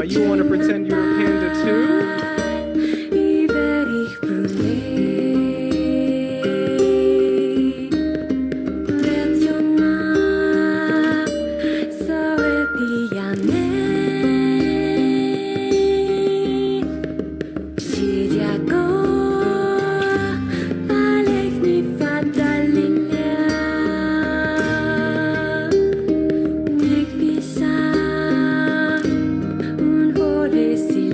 You want to pretend you're a panda too? Silence.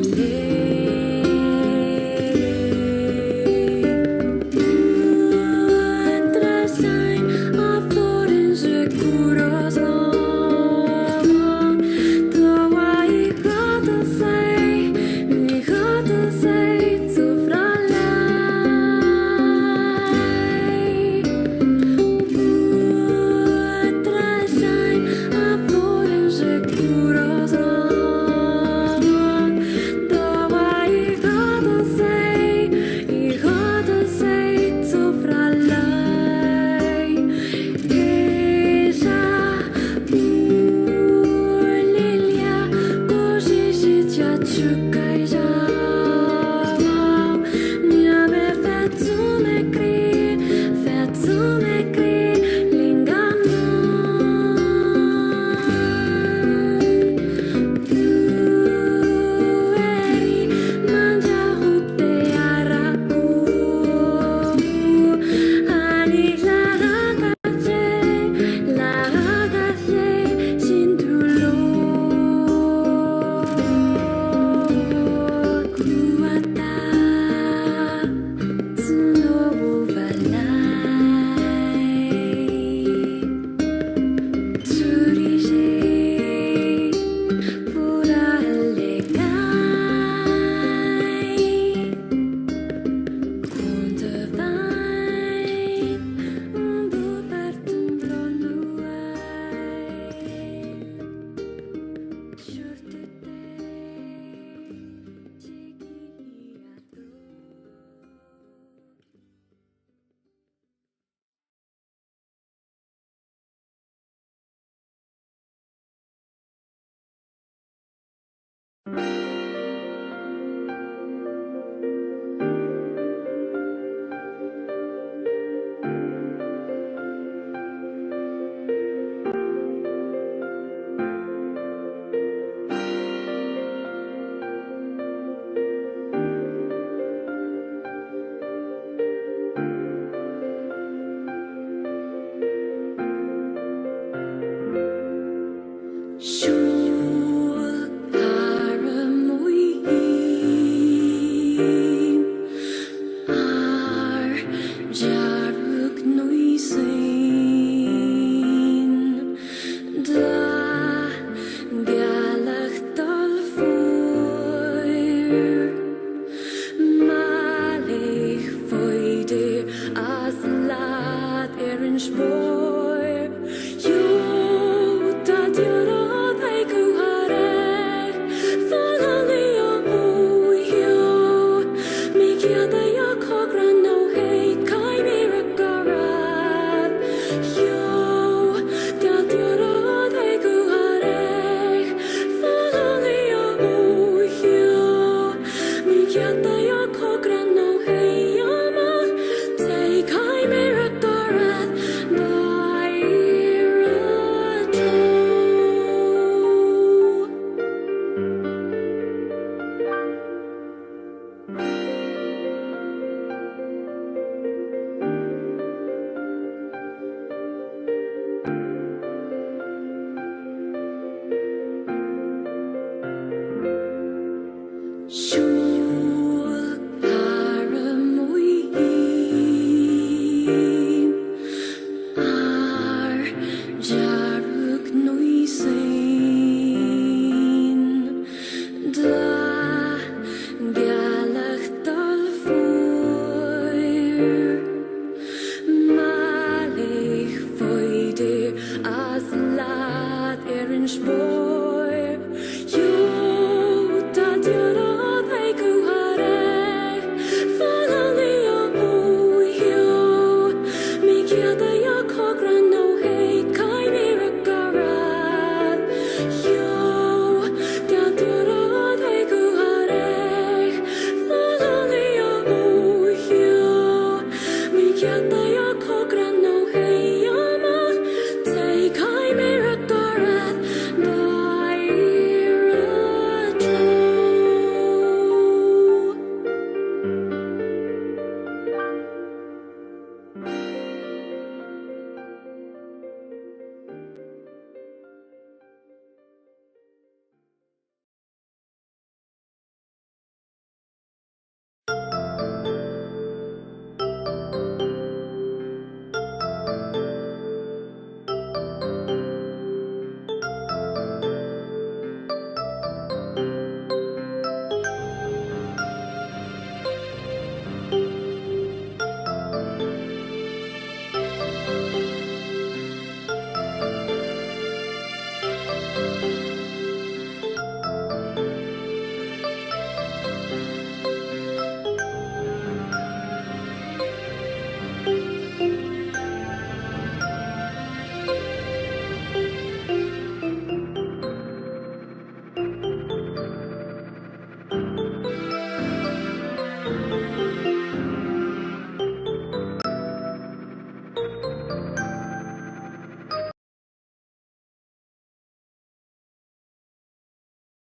Shul Haram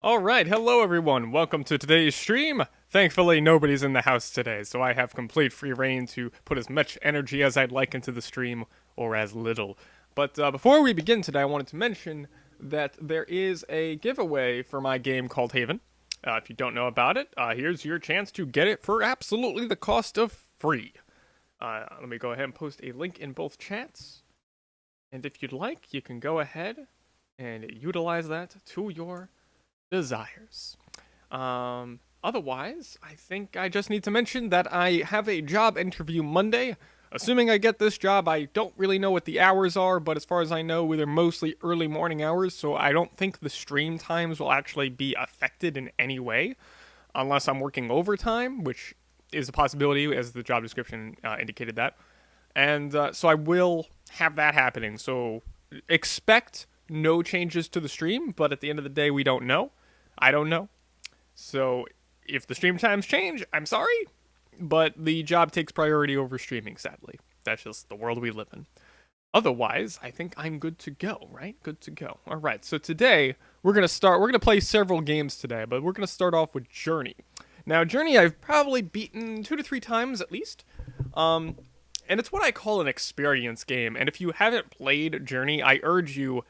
Alright, hello everyone, welcome to today's stream. Thankfully nobody's in the house today, so I have complete free reign to put as much energy as I'd like into the stream, or as little. But before we begin today, I wanted to mention that there is a giveaway for my game called Haven. If you don't know about it, here's your chance to get it for absolutely the cost of free. Let me go ahead and post a link in both chats. And if you'd like, you can go ahead and utilize that to your desires. Otherwise, I think I just need to mention that I have a job interview Monday. Assuming I get this job, I don't really know what the hours are, but as far as I know, they're mostly early morning hours, so I don't think the stream times will actually be affected in any way, unless I'm working overtime, which is a possibility, as the job description indicated that. And so I will have that happening, so expect no changes to the stream, but at the end of the day, we don't know. I don't know. So if the stream times change, I'm sorry, but the job takes priority over streaming, sadly. That's just the world we live in. Otherwise, I think I'm good to go, right? Good to go. All right, so today we're going to play several games today, but we're going to start off with Journey. Now, Journey I've probably beaten 2 to 3 times at least. And it's what I call an experience game. And if you haven't played Journey, I urge you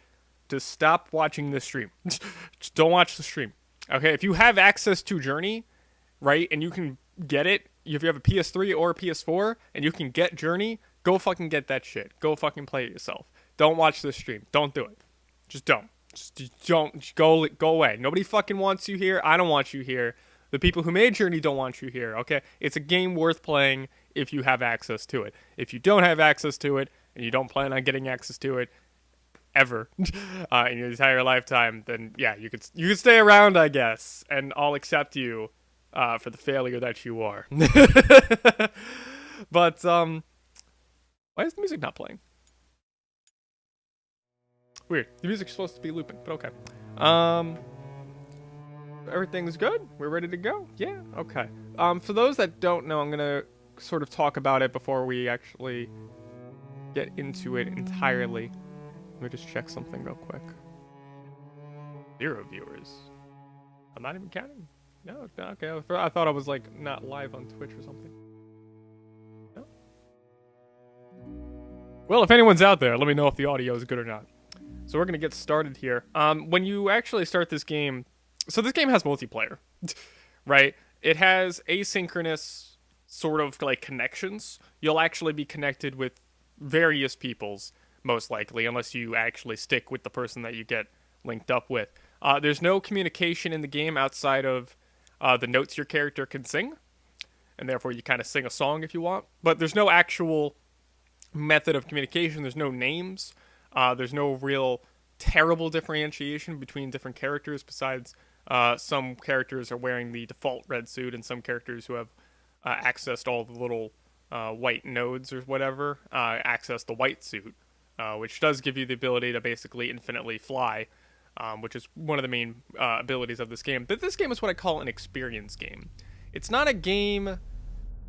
to stop watching this stream. Just don't watch the stream. Okay, if you have access to Journey, right, and you can get it, if you have a PS3 or a PS4, and you can get Journey, go fucking get that shit. Go fucking play it yourself. Don't watch this stream. Don't do it. Just don't. Just don't. Just go away. Nobody fucking wants you here. I don't want you here. The people who made Journey don't want you here, okay? It's a game worth playing if you have access to it. If you don't have access to it, and you don't plan on getting access to it, ever in your entire lifetime, then yeah, you could stay around, I guess, and I'll accept you for the failure that you are. But why is the music not playing? Weird. The music's supposed to be looping, but okay. Everything's good. We're ready to go. Yeah. Okay. For those that don't know, I'm gonna sort of talk about it before we actually get into it entirely. Let me just check something real quick. 0 viewers. I'm not even counting. No, okay. I thought I was like not live on Twitch or something. No. Well, if anyone's out there, let me know if the audio is good or not. So we're gonna get started here. When you actually start this game, so this game has multiplayer, right? It has asynchronous sort of like connections. You'll actually be connected with various peoples, most likely, unless you actually stick with the person that you get linked up with. There's no communication in the game outside of the notes your character can sing, and therefore you kind of sing a song if you want. But there's no actual method of communication. There's no names. There's no real terrible differentiation between different characters, besides some characters are wearing the default red suit, and some characters who have accessed all the little white nodes or whatever access the white suit. Which does give you the ability to basically infinitely fly, which is one of the main abilities of this game. But this game is what I call an experience game. It's not a game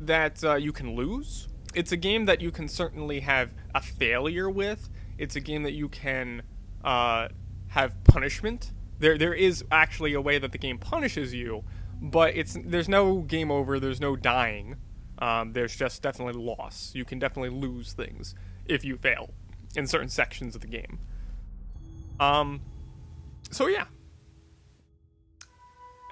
that you can lose. It's a game that you can certainly have a failure with. It's a game that you can have punishment. There is actually a way that the game punishes you, but there's no game over, there's no dying. There's just definitely loss. You can definitely lose things if you fail in certain sections of the game. So yeah.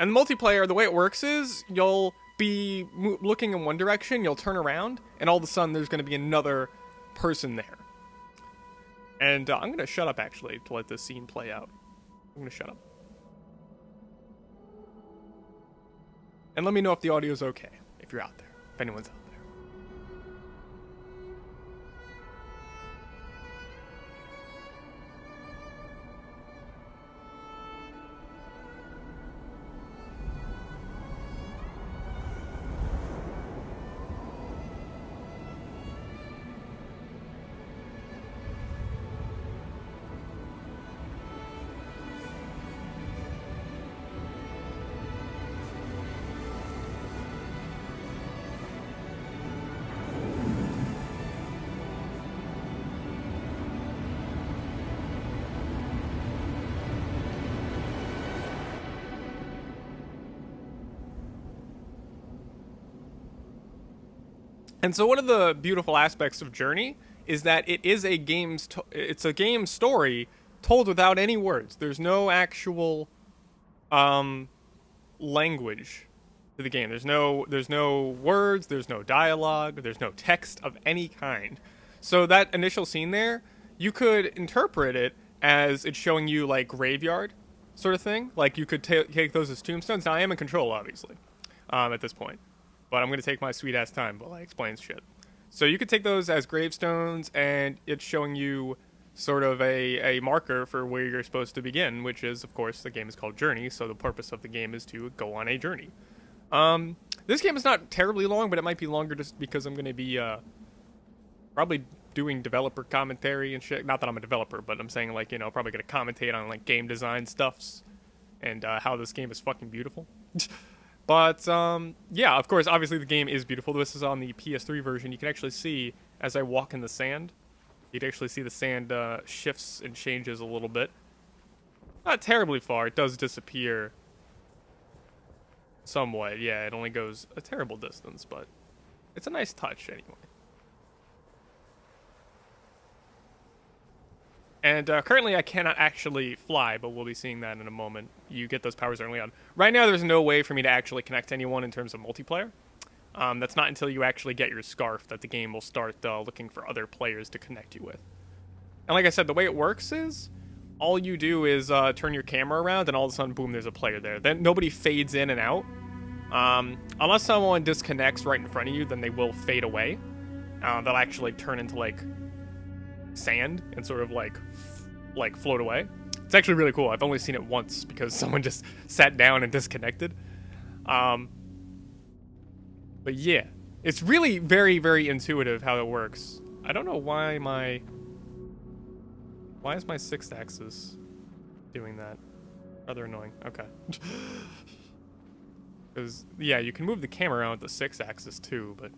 And the multiplayer, the way it works is you'll be looking in one direction, you'll turn around, and all of a sudden there's going to be another person there. And I'm going to shut up, actually, to let this scene play out. I'm going to shut up. And let me know if the audio's okay, if you're out there, if anyone's out there. And so one of the beautiful aspects of Journey is that it is a it's a game story told without any words. There's no actual language to the game. There's no words, there's no dialogue, there's no text of any kind. So that initial scene there, you could interpret it as it's showing you like graveyard sort of thing. Like you could take those as tombstones. Now I am in control, obviously, at this point, but I'm gonna take my sweet ass time while I explain shit. So you could take those as gravestones, and it's showing you sort of a marker for where you're supposed to begin, which is, of course, the game is called Journey, so the purpose of the game is to go on a journey. This game is not terribly long, but it might be longer just because I'm going to be probably doing developer commentary and shit. Not that I'm a developer, but I'm saying, like, you know, probably going to commentate on, like, game design stuffs and how this game is fucking beautiful. But, yeah, of course, obviously the game is beautiful. This is on the PS3 version. You can actually see, as I walk in the sand, you can actually see the sand shifts and changes a little bit. Not terribly far. It does disappear somewhat. Yeah, it only goes a terrible distance, but it's a nice touch anyway. And currently I cannot actually fly, but we'll be seeing that in a moment. You get those powers early on. Right now there's no way for me to actually connect to anyone in terms of multiplayer. That's not until you actually get your scarf that the game will start looking for other players to connect you with. And like I said, the way it works is all you do is turn your camera around, and all of a sudden, boom, there's a player there. Then nobody fades in and out. Unless someone disconnects right in front of you, then they will fade away. They'll actually turn into like sand and sort of like float away. It's actually really cool. I've only seen it once because someone just sat down and disconnected. But yeah, it's really very, very intuitive how it works. I don't know why is my 6th axis doing that? Rather annoying. Okay. Because, yeah, you can move the camera around with the 6th axis too, but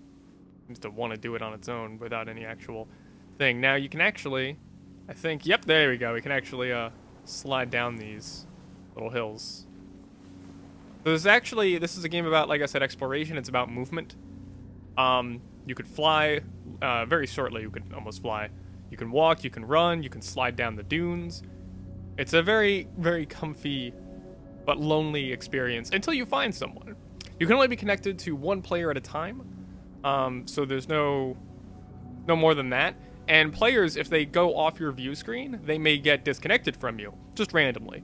seems to want to do it on its own without any actual thing. Now you can actually, I think, yep, there we go. We can actually slide down these little hills. So this is a game about, like I said, exploration. It's about movement. You could fly, very shortly you could almost fly. You can walk, you can run, you can slide down the dunes. It's a very, very comfy but lonely experience until you find someone. You can only be connected to one player at a time, so there's no more than that. And players, if they go off your view screen, they may get disconnected from you, just randomly.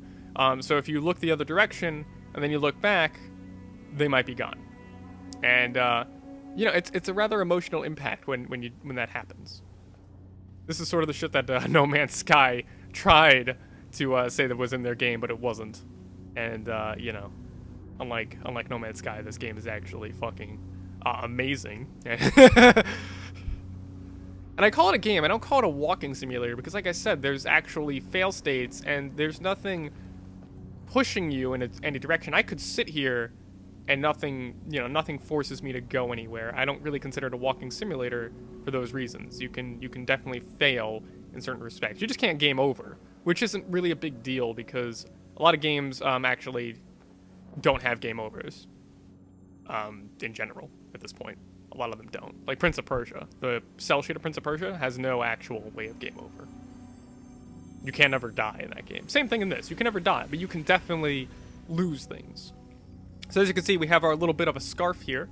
So if you look the other direction, and then you look back, they might be gone. And, you know, it's a rather emotional impact when that happens. This is sort of the shit that No Man's Sky tried to say that was in their game, but it wasn't. And, you know, unlike No Man's Sky, this game is actually fucking amazing. And I call it a game. I don't call it a walking simulator because, like I said, there's actually fail states and there's nothing pushing you in any direction. I could sit here and nothing forces me to go anywhere. I don't really consider it a walking simulator for those reasons. You can definitely fail in certain respects. You just can't game over, which isn't really a big deal because a lot of games actually don't have game overs in general at this point. A lot of them don't. Like Prince of Persia. The cell shaded Prince of Persia has no actual way of game over. You can never die in that game. Same thing in this. You can never die, but you can definitely lose things. So as you can see, we have our little bit of a scarf here.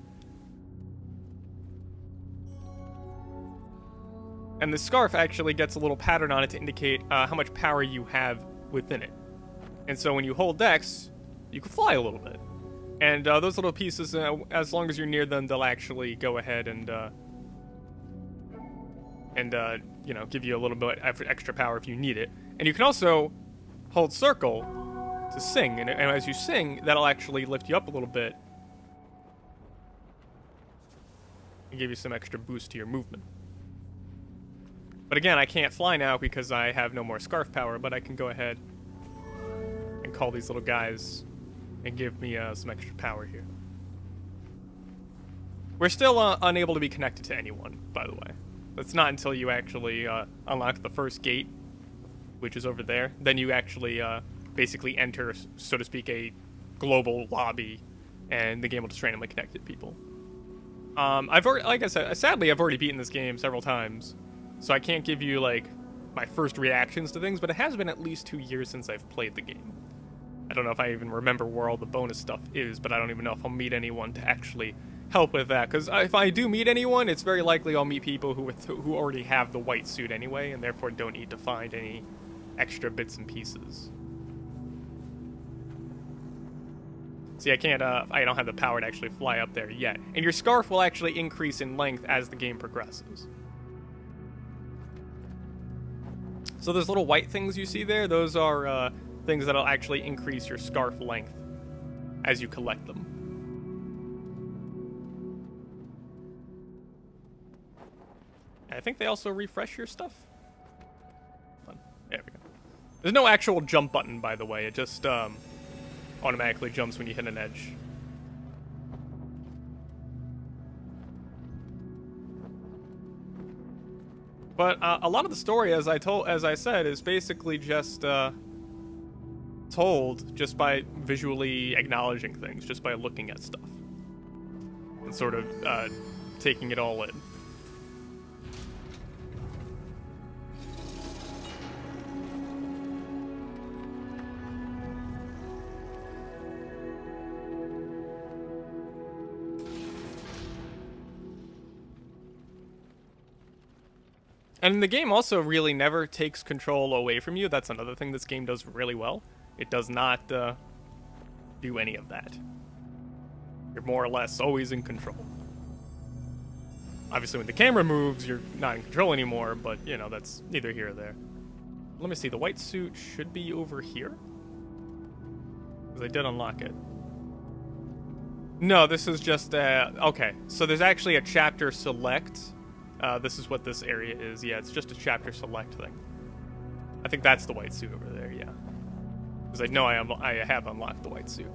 And the scarf actually gets a little pattern on it to indicate how much power you have within it. And so when you hold X, you can fly a little bit. And those little pieces, as long as you're near them, they'll actually go ahead and you know, give you a little bit of extra power if you need it. And you can also hold circle to sing, and as you sing, that'll actually lift you up a little bit and give you some extra boost to your movement. But again, I can't fly now because I have no more scarf power, but I can go ahead and call these little guys and give me some extra power here. We're still unable to be connected to anyone, by the way. That's not until you actually unlock the first gate, which is over there. Then you actually basically enter, so to speak, a global lobby, and the game will just randomly connect to people. I've already, like I said, sadly I've already beaten this game several times, so I can't give you like my first reactions to things. But it has been at least 2 years since I've played the game. I don't know if I even remember where all the bonus stuff is, but I don't even know if I'll meet anyone to actually help with that. Because if I do meet anyone, it's very likely I'll meet people who already have the white suit anyway, and therefore don't need to find any extra bits and pieces. See, I can't, I don't have the power to actually fly up there yet. And your scarf will actually increase in length as the game progresses. So those little white things you see there, those are things that'll actually increase your scarf length as you collect them. And I think they also refresh your stuff. There we go. There's no actual jump button, by the way. It just, automatically jumps when you hit an edge. But a lot of the story, as I said, is basically just told just by visually acknowledging things, just by looking at stuff and sort of taking it all in. And the game also really never takes control away from you. That's another thing this game does really well. It does not do any of that. You're more or less always in control. Obviously, when the camera moves, you're not in control anymore, but, you know, that's neither here or there. Let me see. The white suit should be over here. Because I did unlock it. No, this is just, okay. So there's actually a chapter select. This is what this area is. Yeah, it's just a chapter select thing. I think that's the white suit over there, yeah. Because I know I have unlocked the white suit.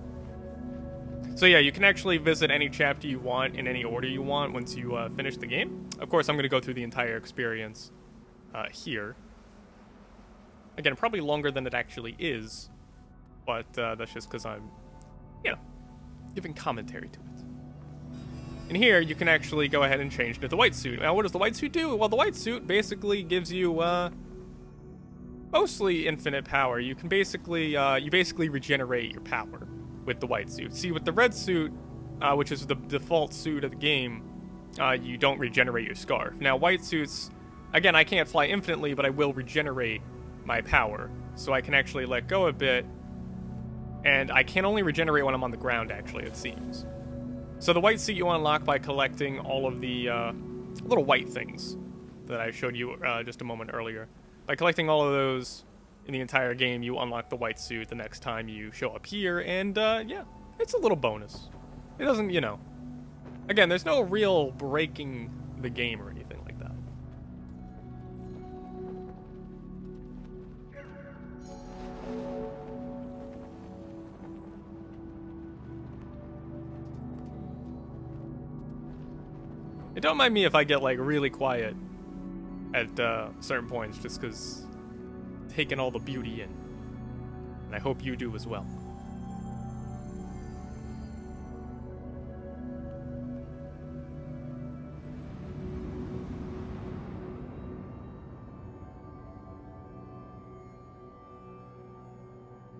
So yeah, you can actually visit any chapter you want in any order you want once you finish the game. Of course, I'm going to go through the entire experience here. Again, probably longer than it actually is. But that's just because I'm, you know, giving commentary to it. And here, you can actually go ahead and change to the white suit. Now, what does the white suit do? Well, the white suit basically gives you, mostly infinite power. You can basically, you basically regenerate your power with the white suit. See, with the red suit, which is the default suit of the game, you don't regenerate your scarf. Now, white suits, again, I can't fly infinitely, but I will regenerate my power. So I can actually let go a bit, and I can only regenerate when I'm on the ground, actually, it seems. So the white suit you unlock by collecting all of the little white things that I showed you just a moment earlier. By collecting all of those in the entire game, you unlock the white suit the next time you show up here, and yeah, it's a little bonus. It doesn't, you know... Again, there's no real breaking the game or anything like that. And don't mind me if I get, like, really quiet at certain points, just because taking all the beauty in. And I hope you do as well.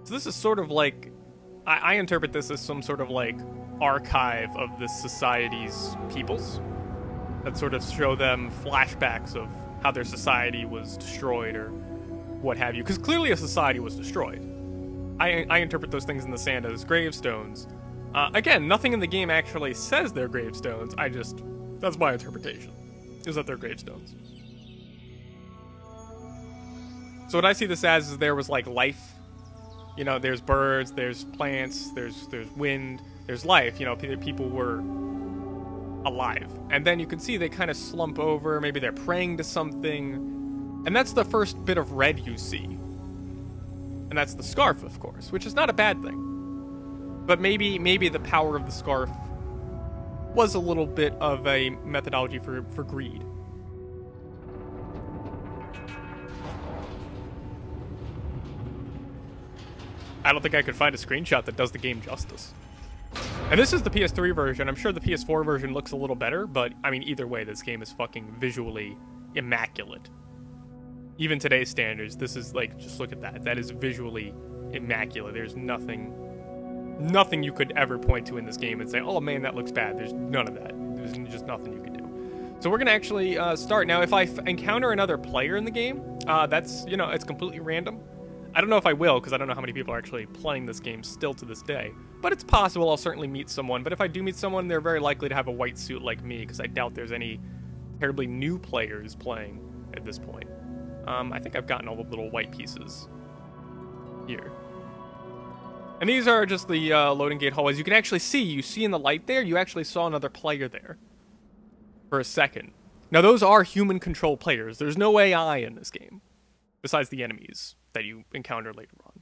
So this is sort of like, I interpret this as some sort of like archive of this society's peoples that sort of show them flashbacks of how their society was destroyed or what have you. Because clearly a society was destroyed. I interpret those things in the sand as gravestones. Again, nothing in the game actually says they're gravestones. That's my interpretation, is that they're gravestones. So what I see this as is there was like life. You know, there's birds, there's plants, there's wind, there's life. You know, people were alive. And then you can see they kind of slump over, maybe they're praying to something. And that's the first bit of red you see. And that's the scarf, of course, which is not a bad thing. But maybe the power of the scarf was a little bit of a methodology for greed. I don't think I could find a screenshot that does the game justice. And this is the PS3 version. I'm sure the PS4 version looks a little better, but, I mean, either way, this game is fucking visually immaculate. Even today's standards, this is, like, just look at that. That is visually immaculate. There's nothing you could ever point to in this game and say, oh, man, that looks bad. There's none of that. There's just nothing you can do. So we're going to actually start. Now, if I encounter another player in the game, that's, you know, it's completely random. I don't know if I will, because I don't know how many people are actually playing this game still to this day. But it's possible I'll certainly meet someone. But if I do meet someone, they're very likely to have a white suit like me, because I doubt there's any terribly new players playing at this point. I think I've gotten all the little white pieces here. And these are just the loading gate hallways. You can actually you see in the light there, you actually saw another player there for a second. Now, those are human-controlled players. There's no AI in this game, besides the enemies that you encounter later on.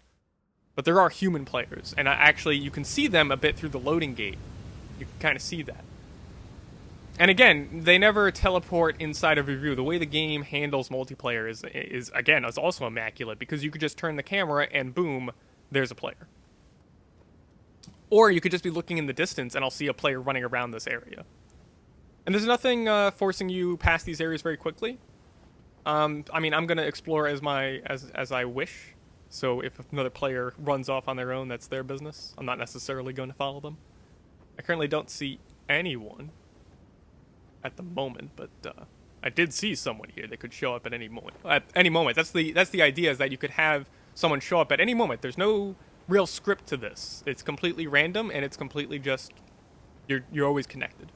But there are human players, and actually you can see them a bit through the loading gate. You can kind of see that. And again, they never teleport inside of your view. The way the game handles multiplayer is also immaculate, because you could just turn the camera and boom, there's a player. Or you could just be looking in the distance and I'll see a player running around this area. And there's nothing forcing you past these areas very quickly. I mean, I'm going to explore as I wish. So if another player runs off on their own, that's their business. I'm not necessarily going to follow them. I currently don't see anyone at the moment, but I did see someone here that could show up at any moment. At any moment. That's the idea, is that you could have someone show up at any moment. There's no real script to this. It's completely random, and it's completely just you're always connected.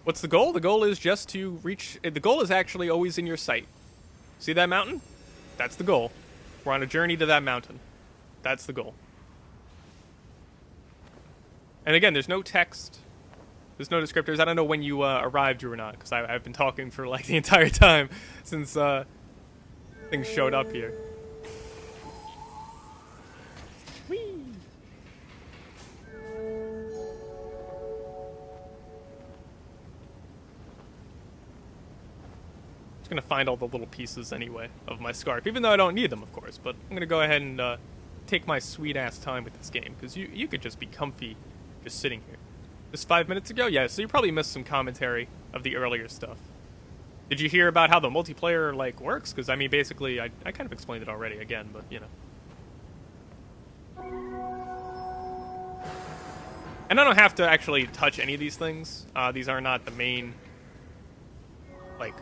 What's the goal? The goal is just to reach... The goal is actually always in your sight. See that mountain? That's the goal. We're on a journey to that mountain. That's the goal. And again, there's no text. There's no descriptors. I don't know when you arrived or not, because I've been talking for like the entire time since things showed up here. Whee! Just gonna find all the little pieces anyway of my scarf, even though I don't need them, of course. But I'm gonna go ahead and take my sweet ass time with this game, because you could just be comfy just sitting here. Just 5 minutes ago? Yeah, so you probably missed some commentary of the earlier stuff. Did you hear about how the multiplayer, like, works? Because, I mean, basically, I kind of explained it already again, but, you know. And I don't have to actually touch any of these things. These are not the main, like,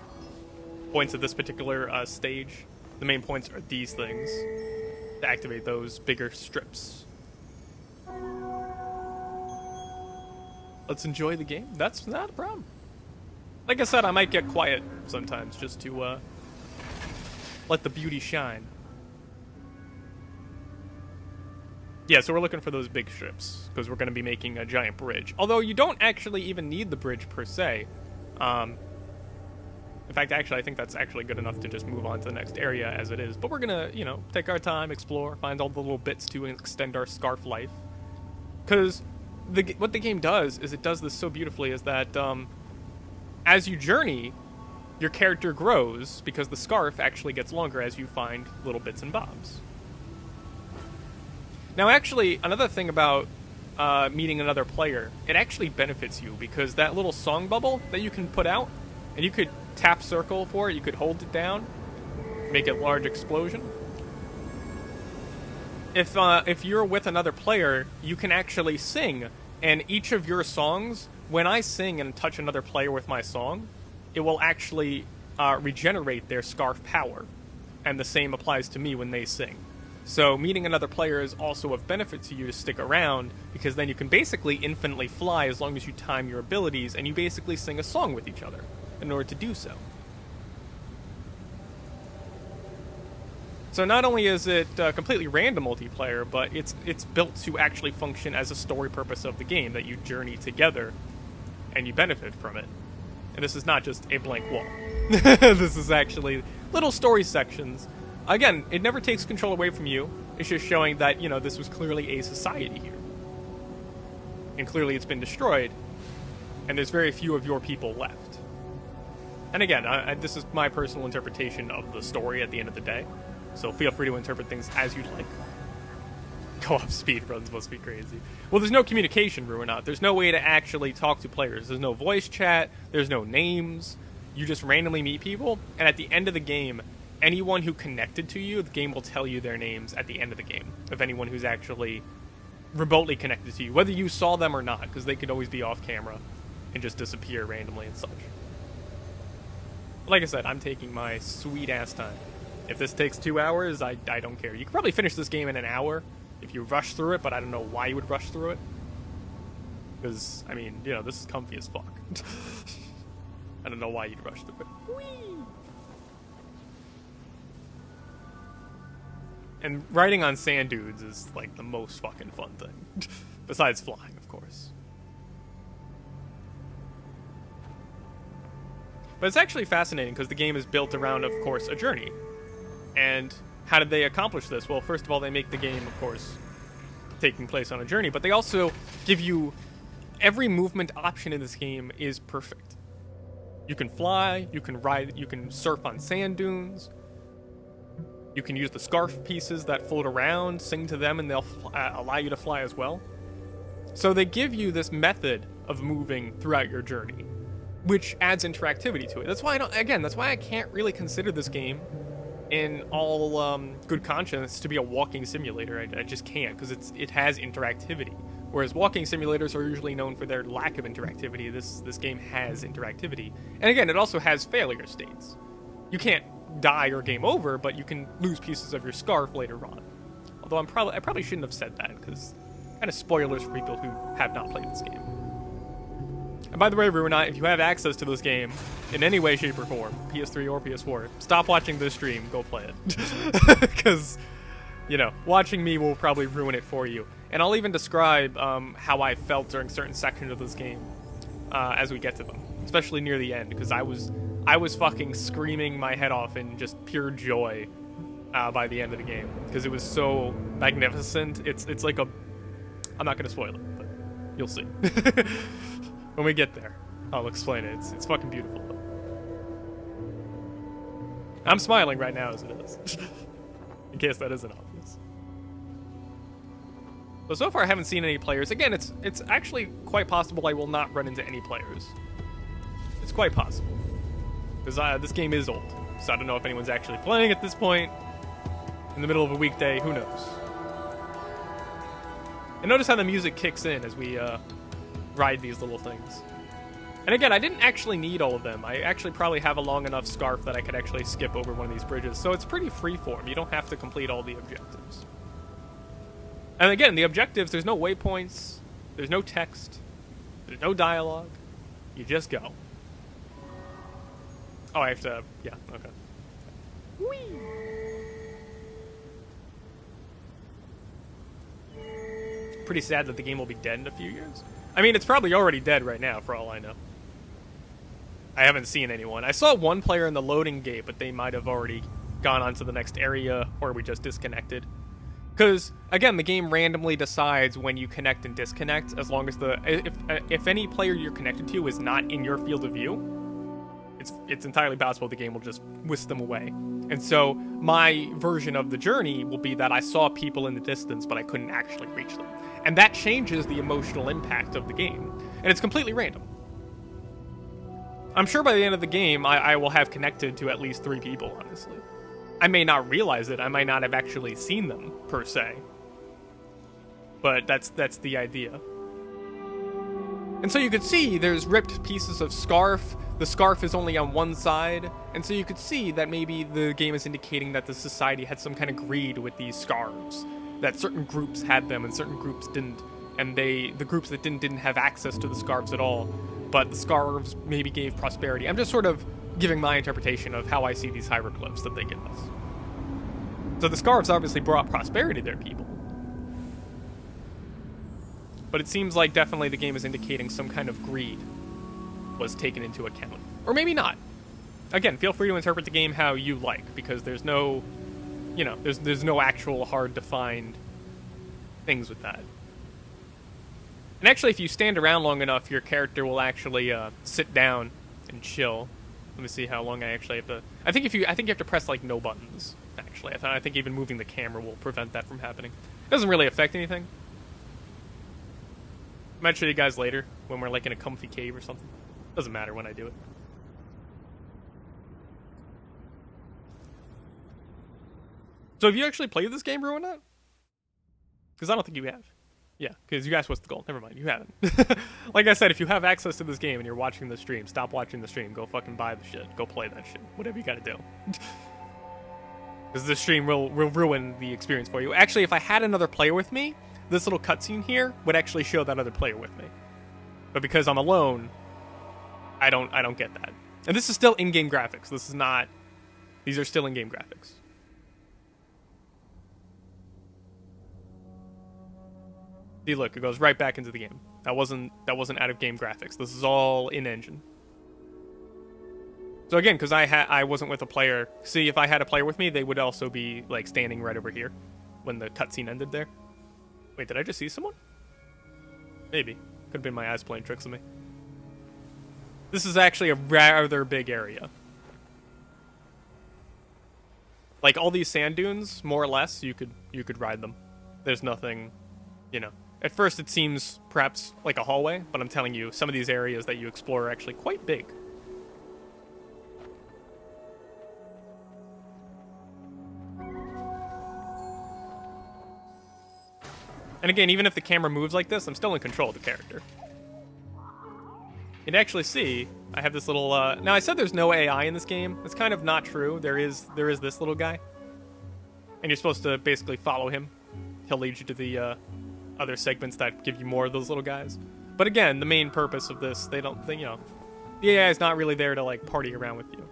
points of this particular stage. The main points are these things to activate those bigger strips. Let's enjoy the game. That's not a problem. Like I said, I might get quiet sometimes just to let the beauty shine. Yeah, so we're looking for those big strips, because we're going to be making a giant bridge. Although you don't actually even need the bridge per se. In fact, actually, I think that's actually good enough to just move on to the next area as it is. But we're going to, you know, take our time, explore, find all the little bits to extend our scarf life. Because what the game does is it does this so beautifully, is that as you journey, your character grows, because the scarf actually gets longer as you find little bits and bobs. Now, actually, another thing about meeting another player, it actually benefits you, because that little song bubble that you can put out, and you could tap circle for it, you could hold it down, make it large explosion. If you're with another player, you can actually sing, and each of your songs, when I sing and touch another player with my song, it will actually regenerate their scarf power, and the same applies to me when they sing. So meeting another player is also of benefit to you to stick around, because then you can basically infinitely fly as long as you time your abilities, and you basically sing a song with each other in order to do so. So not only is it completely random multiplayer, but it's built to actually function as a story purpose of the game, that you journey together and you benefit from it. And this is not just a blank wall. This is actually little story sections. Again, it never takes control away from you. It's just showing that, you know, this was clearly a society here. And clearly it's been destroyed, and there's very few of your people left. And again, this is my personal interpretation of the story at the end of the day. So feel free to interpret things as you'd like. Co-op speedruns must be crazy. Well, there's no communication, Ruinot. There's no way to actually talk to players. There's no voice chat. There's no names. You just randomly meet people, and at the end of the game, anyone who connected to you, the game will tell you their names at the end of the game, of anyone who's actually remotely connected to you, whether you saw them or not, because they could always be off camera and just disappear randomly and such. Like I said, I'm taking my sweet-ass time. If this takes 2 hours, I don't care. You could probably finish this game in an hour if you rush through it, but I don't know why you would rush through it. Because, I mean, you know, this is comfy as fuck. I don't know why you'd rush through it. Whee! And riding on sand dudes is, like, the most fucking fun thing. Besides flying, of course. But it's actually fascinating because the game is built around, of course, a journey. And how did they accomplish this? Well, first of all, they make the game, of course, taking place on a journey, but they also give you every movement option in this game is perfect. You can fly, you can ride, you can surf on sand dunes, you can use the scarf pieces that float around, sing to them, and they'll allow you to fly as well. So they give you this method of moving throughout your journey, which adds interactivity to it. That's why that's why I can't really consider this game in all good conscience to be a walking simulator. I just can't, because it has interactivity. Whereas walking simulators are usually known for their lack of interactivity, this game has interactivity. And again, it also has failure states. You can't die or game over, but you can lose pieces of your scarf later on. Although I probably shouldn't have said that, because kind of spoilers for people who have not played this game. And by the way, Ruinot, if you have access to this game in any way, shape, or form, PS3 or PS4, stop watching this stream, go play it. Because, you know, watching me will probably ruin it for you. And I'll even describe how I felt during certain sections of this game as we get to them, especially near the end, because I was fucking screaming my head off in just pure joy by the end of the game, because it was so magnificent. It's like a... I'm not going to spoil it, but you'll see. When we get there, I'll explain it. It's fucking beautiful. I'm smiling right now as it is, in case that isn't obvious. So far I haven't seen any players. Again, it's actually quite possible I will not run into any players. It's quite possible. Because this game is old, so I don't know if anyone's actually playing at this point. In the middle of a weekday, who knows? And notice how the music kicks in as we ride these little things. And again, I didn't actually need all of them. I actually probably have a long enough scarf that I could actually skip over one of these bridges. So it's pretty freeform. You don't have to complete all the objectives. And again, the objectives, there's no waypoints, there's no text, there's no dialogue. You just go. Oh, I have to... yeah, okay. Whee! Pretty sad that the game will be dead in a few years. I mean, it's probably already dead right now, for all I know. I haven't seen anyone. I saw one player in the loading gate, but they might have already gone on to the next area, or we just disconnected. Because, again, the game randomly decides when you connect and disconnect, as long as if any player you're connected to is not in your field of view, it's entirely possible the game will just whisk them away. And so my version of the journey will be that I saw people in the distance, but I couldn't actually reach them. And that changes the emotional impact of the game. And it's completely random. I'm sure by the end of the game, I will have connected to at least 3 people, honestly. I may not realize it. I might not have actually seen them, per se. But that's the idea. And so you could see there's ripped pieces of scarf. The scarf is only on one side. And so you could see that maybe the game is indicating that the society had some kind of greed with these scarves. That certain groups had them and certain groups didn't. And the groups that didn't have access to the scarves at all. But the scarves maybe gave prosperity. I'm just sort of giving my interpretation of how I see these hieroglyphs that they give us. So the scarves obviously brought prosperity to their people. But it seems like definitely the game is indicating some kind of greed was taken into account. Or maybe not. Again, feel free to interpret the game how you like, because there's no, you know, there's no actual hard-to-find things with that. And actually, if you stand around long enough, your character will actually sit down and chill. Let me see how long I actually have to... I think you have to press, like, no buttons, actually. I think even moving the camera will prevent that from happening. Doesn't really affect anything. I might show you guys later when we're like in a comfy cave or something. Doesn't matter when I do it. So have you actually played this game or not? Because I don't think you have. Yeah, because you asked what's the goal. Never mind, you haven't. Like I said, if you have access to this game and you're watching the stream, stop watching the stream. Go fucking buy the shit. Go play that shit. Whatever you gotta do. Because the stream will ruin the experience for you. Actually, if I had another player with me, this little cutscene here would actually show that other player with me. But because I'm alone, I don't get that. And this is still in-game graphics. This is not... These are still in-game graphics. See, look, it goes right back into the game. That wasn't out-of-game graphics. This is all in-engine. So again, because I wasn't with a player. See, if I had a player with me, they would also be like standing right over here when the cutscene ended there. Wait, did I just see someone? Maybe. Could have been my eyes playing tricks on me. This is actually a rather big area. Like all these sand dunes, more or less, you could ride them. There's nothing, you know. At first it seems perhaps like a hallway, but I'm telling you, some of these areas that you explore are actually quite big. And again, even if the camera moves like this, I'm still in control of the character. You'd actually see, I have this little, now I said there's no AI in this game. That's kind of not true. There is this little guy. And you're supposed to basically follow him. He'll lead you to the, other segments that give you more of those little guys. But again, the main purpose of this, you know, the AI is not really there to, like, party around with you.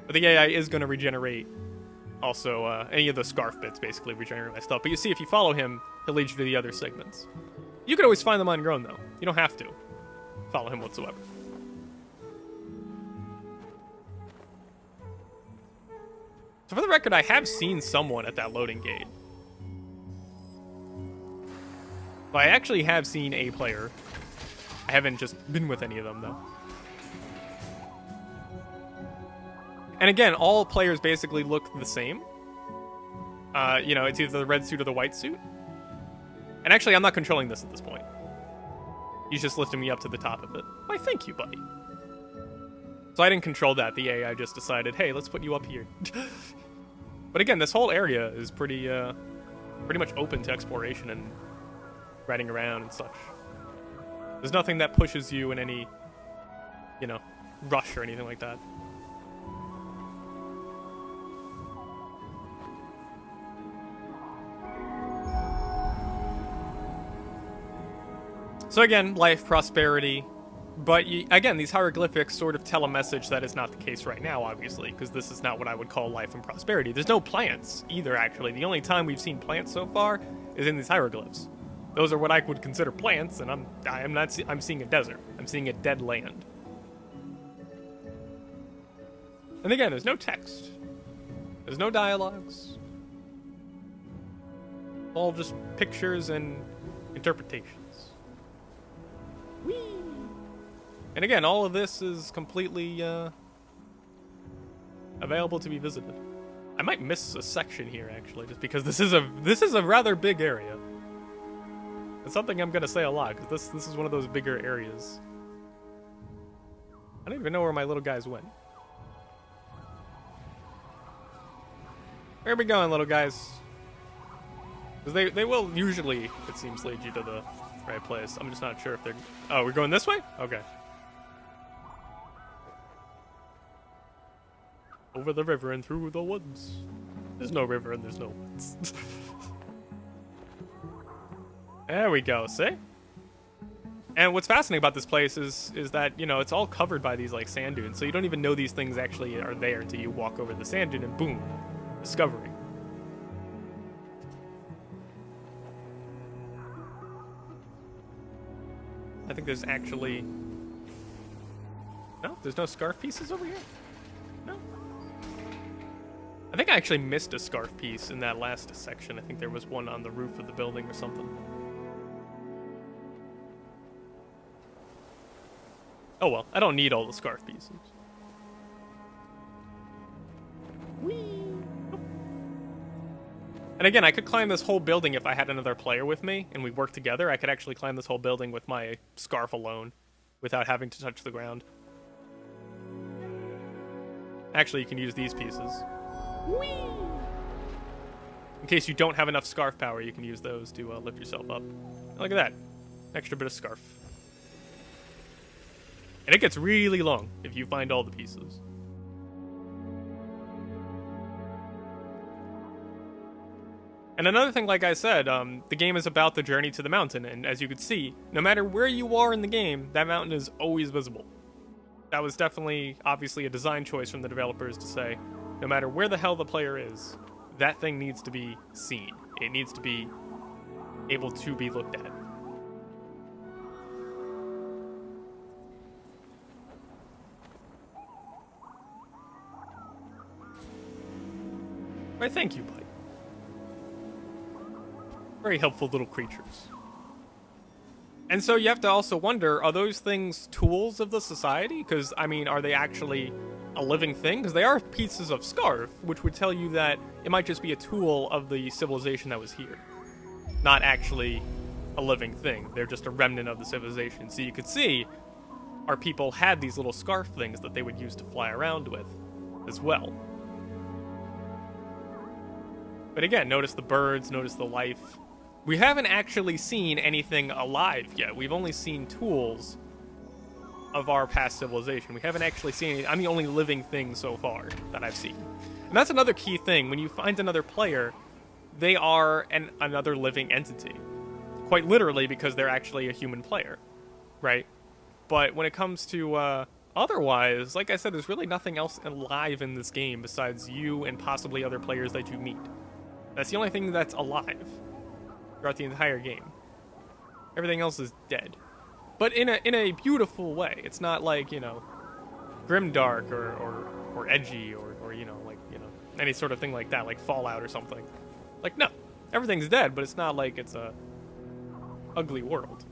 But the AI is going to regenerate. Also, any of the scarf bits basically regenerate my stuff. But you see, if you follow him, he'll lead you to the other segments. You can always find them on your own, though. You don't have to follow him whatsoever. So for the record, I have seen someone at that loading gate. But I actually have seen a player. I haven't just been with any of them, though. And again, all players basically look the same. You know, it's either the red suit or the white suit. And actually, I'm not controlling this at this point. He's just lifting me up to the top of it. Why, thank you, buddy. So I didn't control that. The AI just decided, hey, let's put you up here. But again, this whole area is pretty much open to exploration and riding around and such. There's nothing that pushes you in any, you know, rush or anything like that. So again, life, prosperity, but again, these hieroglyphics sort of tell a message that is not the case right now, obviously, because this is not what I would call life and prosperity. There's no plants either, actually. The only time we've seen plants so far is in these hieroglyphs. Those are what I would consider plants, and I'm seeing a desert. I'm seeing a dead land. And again, there's no text. There's no dialogues. All just pictures and interpretations. Whee! And again, all of this is completely available to be visited. I might miss a section here, actually, just because this is a rather big area. It's something I'm gonna say a lot, because this is one of those bigger areas. I don't even know where my little guys went. Where are we going, little guys? Because they will usually, it seems, lead you to the right place. I'm just not sure if they're... Oh, we're going this way? Okay. Over the river and through the woods. There's no river and there's no woods. There we go, see? And what's fascinating about this place is that, you know, it's all covered by these, like, sand dunes, so you don't even know these things actually are there until you walk over the sand dune and boom, discovery. I think there's actually... No? There's no scarf pieces over here? No? I think I actually missed a scarf piece in that last section. I think there was one on the roof of the building or something. Oh well, I don't need all the scarf pieces. Whee! And again, I could climb this whole building if I had another player with me and we worked together. I could actually climb this whole building with my scarf alone without having to touch the ground. Actually, you can use these pieces. Whee! In case you don't have enough scarf power, you can use those to lift yourself up. And look at that. Extra bit of scarf. And it gets really long if you find all the pieces. And another thing, like I said, the game is about the journey to the mountain, and as you can see, no matter where you are in the game, that mountain is always visible. That was definitely, obviously, a design choice from the developers to say, no matter where the hell the player is, that thing needs to be seen. It needs to be able to be looked at. Why, thank you, buddy. Very helpful little creatures. And so you have to also wonder, are those things tools of the society? Because, I mean, are they actually a living thing? Because they are pieces of scarf, which would tell you that it might just be a tool of the civilization that was here. Not actually a living thing. They're just a remnant of the civilization. So you could see our people had these little scarf things that they would use to fly around with as well. But again, notice the birds, notice the life. We haven't actually seen anything alive yet. We've only seen tools of our past civilization. We haven't actually seen any. I'm the only living thing so far that I've seen. And that's another key thing. When you find another player, they are another living entity. Quite literally, because they're actually a human player, right? But when it comes to otherwise, like I said, there's really nothing else alive in this game besides you and possibly other players that you meet. That's the only thing that's alive throughout the entire game. Everything else is dead. But in a beautiful way. It's not like, you know, grimdark or edgy or you know, like, you know, any sort of thing like that, like Fallout or something. Like, no. Everything's dead, but it's not like it's a ugly world.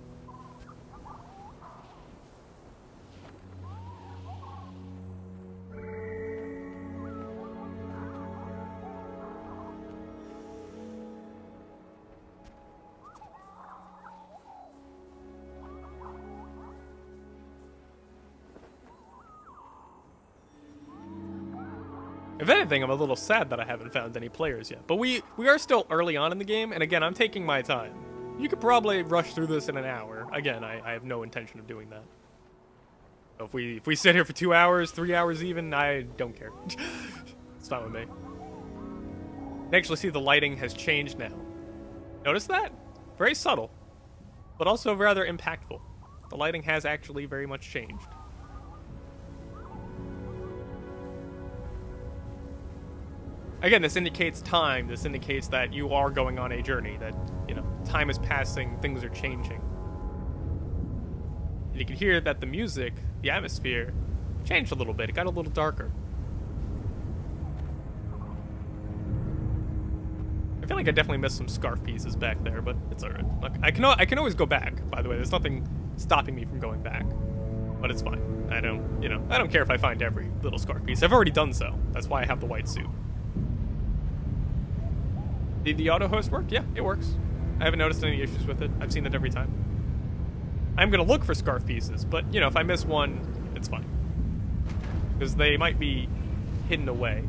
If anything, I'm a little sad that I haven't found any players yet. But we are still early on in the game, and again, I'm taking my time. You could probably rush through this in an hour. Again, I have no intention of doing that. So if we sit here for 2 hours, 3 hours even, I don't care. It's fine with me. You can actually see the lighting has changed now. Notice that? Very subtle, but also rather impactful. The lighting has actually very much changed. Again, this indicates time. This indicates that you are going on a journey, that, you know, time is passing, things are changing. And you can hear that the music, the atmosphere, changed a little bit. It got a little darker. I feel like I definitely missed some scarf pieces back there, but it's alright. Look, I can always go back, by the way. There's nothing stopping me from going back. But it's fine. I don't care if I find every little scarf piece. I've already done so. That's why I have the white suit. Did the auto host work? Yeah, it works. I haven't noticed any issues with it. I've seen it every time. I'm gonna look for scarf pieces, but, you know, if I miss one, it's fine. Because they might be hidden away.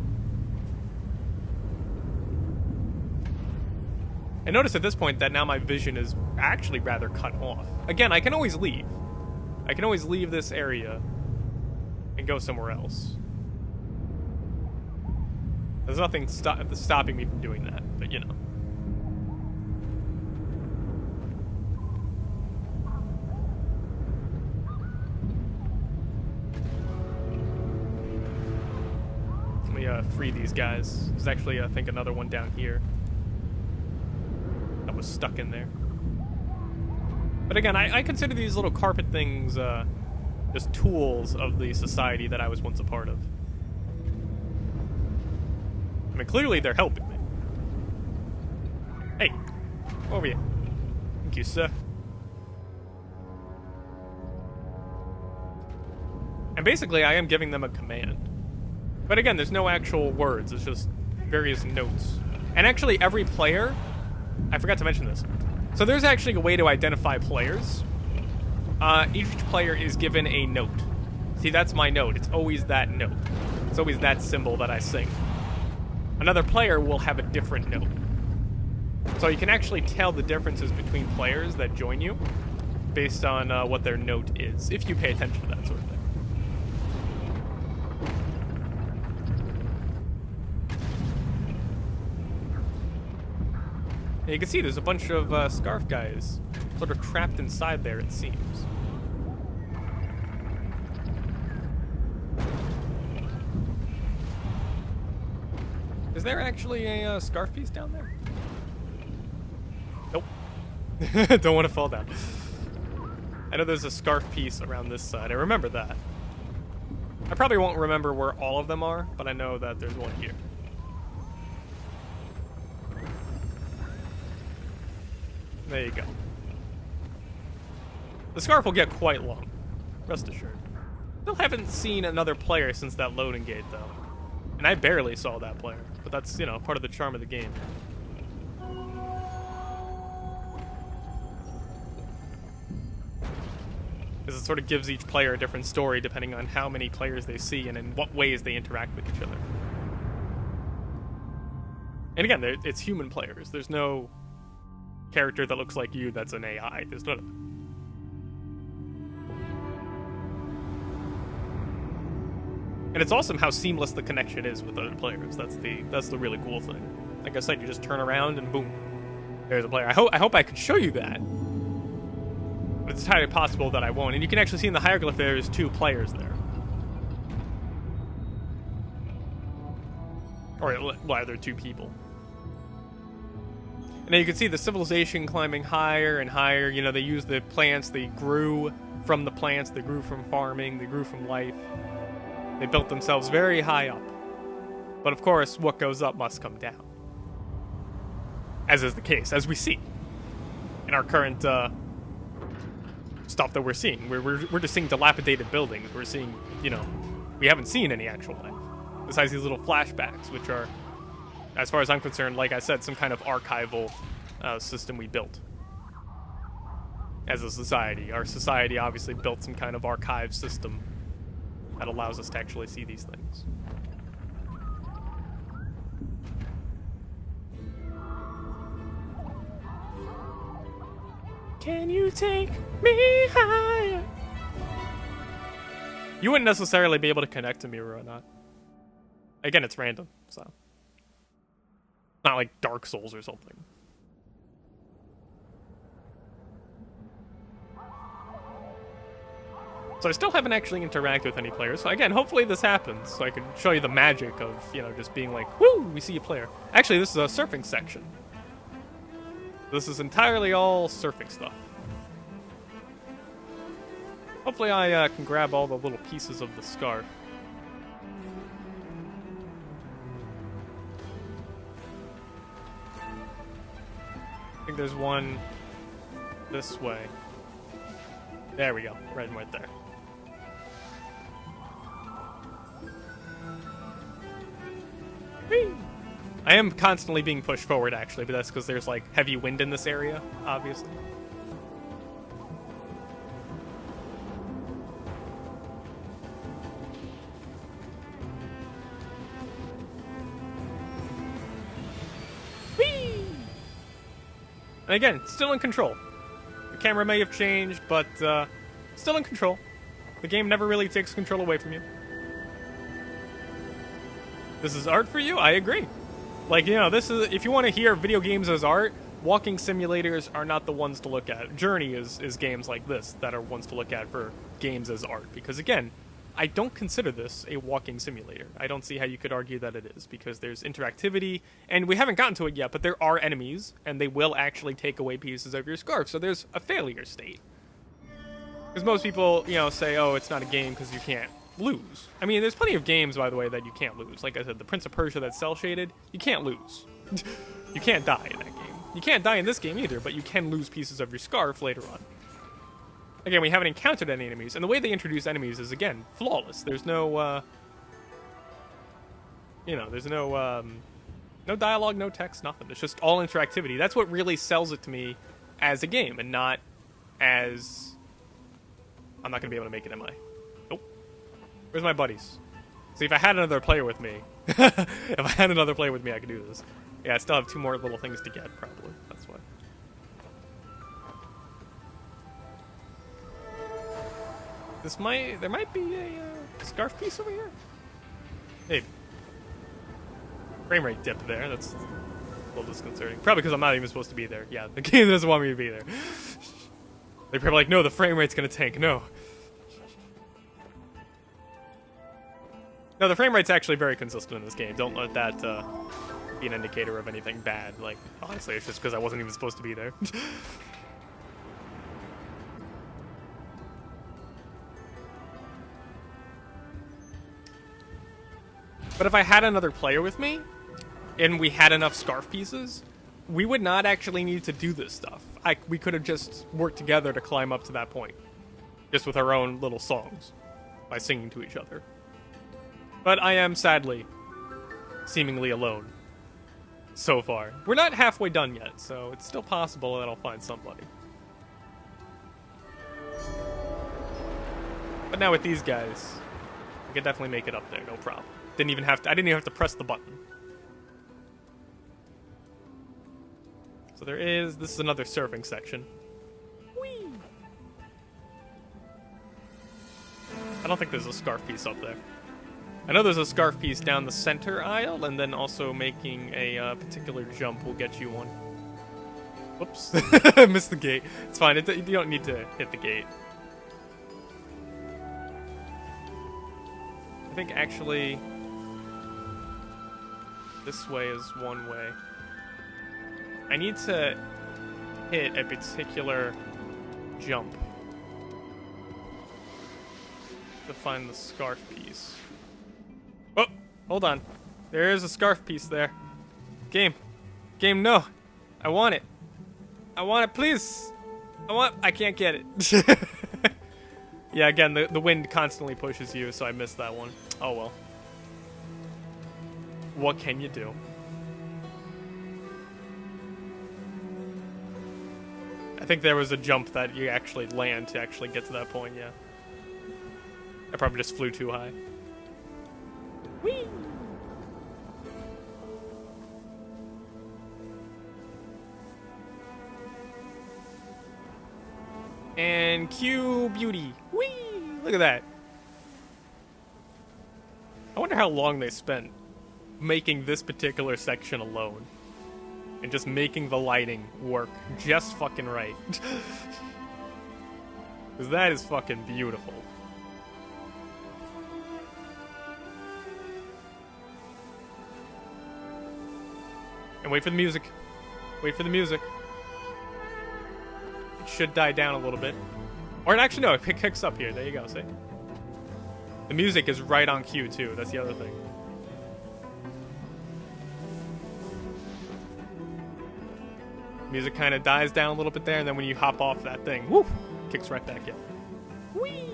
I notice at this point that now my vision is actually rather cut off. Again, I can always leave. I can always leave this area and go somewhere else. There's nothing stopping me from doing that, but you know. Let me free these guys. There's actually, I think, another one down here that was stuck in there. But again, I consider these little carpet things just tools of the society that I was once a part of. I mean, clearly they're helping me. Hey, over here. Thank you, sir. And basically, I am giving them a command. But again, there's no actual words. It's just various notes And actually, every player... I forgot to mention this. So there's actually a way to identify players. Each player is given a note. See, that's my note. It's always that note. It's always that symbol that I sing. Another player will have a different note. So you can actually tell the differences between players that join you based on what their note is, if you pay attention to that sort of thing. And you can see there's a bunch of scarf guys sort of trapped inside there, it seems. Is there actually a scarf piece down there? Nope. Don't want to fall down. I know there's a scarf piece around this side. I remember that. I probably won't remember where all of them are, but I know that there's one here. There you go. The scarf will get quite long, rest assured. Still haven't seen another player since that loading gate, though. And I barely saw that player, but that's, you know, part of the charm of the game. Because it sort of gives each player a different story depending on how many players they see and in what ways they interact with each other. And again, it's human players. There's no character that looks like you that's an AI. There's none of it. And it's awesome how seamless the connection is with other players. That's the really cool thing. Like I said, you just turn around and boom, there's a player. I hope I could show you that. But it's entirely possible that I won't. And you can actually see in the hieroglyph there's 2 players there. Or, well, they're 2 people. And then you can see the civilization climbing higher and higher. You know, they use the plants. They grew from the plants. They grew from farming. They grew from life. They built themselves very high up. But of course, what goes up must come down. As is the case, as we see in our current stuff that we're seeing. We're just seeing dilapidated buildings. We're seeing, you know, we haven't seen any actual life. Besides these little flashbacks, which are, as far as I'm concerned, like I said, some kind of archival system we built as a society. Our society obviously built some kind of archive system that allows us to actually see these things. Can you take me higher? You wouldn't necessarily be able to connect to me or not. Again, it's random, so. Not like Dark Souls or something. So I still haven't actually interacted with any players. So again, hopefully this happens, so I can show you the magic of, you know, just being like, woo, we see a player. Actually, this is a surfing section. This is entirely all surfing stuff. Hopefully I can grab all the little pieces of the scarf. I think there's one this way. There we go, right there. Whee! I am constantly being pushed forward, actually, but that's because there's, like, heavy wind in this area, obviously. Whee! And again, still in control. The camera may have changed, but still in control. The game never really takes control away from you. This is art for you? I agree. Like, you know, this is, if you want to hear video games as art, walking simulators are not the ones to look at. Journey is games like this that are ones to look at for games as art. Because again, I don't consider this a walking simulator. I don't see how you could argue that it is, because there's interactivity, and we haven't gotten to it yet, but there are enemies, and they will actually take away pieces of your scarf, so there's a failure state. Because most people, you know, say, oh, it's not a game because you can't lose. I mean, there's plenty of games, by the way, that you can't lose. Like I said, the Prince of Persia that's cel-shaded, you can't lose. You can't die in that game. You can't die in this game either, but you can lose pieces of your scarf later on. Again, we haven't encountered any enemies, and the way they introduce enemies is, again, flawless. There's no, you know, there's no, No dialogue, no text, nothing. It's just all interactivity. That's what really sells it to me as a game, and not as... I'm not going to be able to make it, am I? Nope. Where's my buddies? See, if I had another player with me... if I had another player with me, I could do this. Yeah, I still have 2 more little things to get, probably. That's why. This might... There might be a scarf piece over here? Maybe. Frame rate dip there. That's a little disconcerting. Probably because I'm not even supposed to be there. Yeah, the game doesn't want me to be there. They're probably like, no, the frame rate's gonna tank. No. No, the frame rate's actually very consistent in this game. Don't let that be an indicator of anything bad. Like, honestly, it's just because I wasn't even supposed to be there. But if I had another player with me, and we had enough scarf pieces, we would not actually need to do this stuff. We could have just worked together to climb up to that point. Just with our own little songs. By singing to each other. But I am, sadly, seemingly alone. So far. We're not halfway done yet, so it's still possible that I'll find somebody. But now with these guys, I could definitely make it up there, no problem. I didn't even have to press the button. So this is another surfing section. Whee! I don't think there's a scarf piece up there. I know there's a scarf piece down the center aisle, and then also making a particular jump will get you one. Whoops. I missed the gate. It's fine, you don't need to hit the gate. I think actually this way is one way. I need to hit a particular jump to find the scarf piece. Oh, hold on. There is a scarf piece there. Game, no. I want it. I want it, please. I can't get it. Yeah, again, the wind constantly pushes you, so I missed that one. Oh well. What can you do? I think there was a jump that you actually land to actually get to that point, yeah. I probably just flew too high. Whee! And cue beauty. Whee! Look at that. I wonder how long they spent making this particular section alone. And just making the lighting work just fucking right. Because that is fucking beautiful. And wait for the music. Wait for the music. It should die down a little bit. Or actually, no, it kicks up here. There you go, see? The music is right on cue, too. That's the other thing. Music kind of dies down a little bit there, and then when you hop off that thing, woo, kicks right back in. Whee!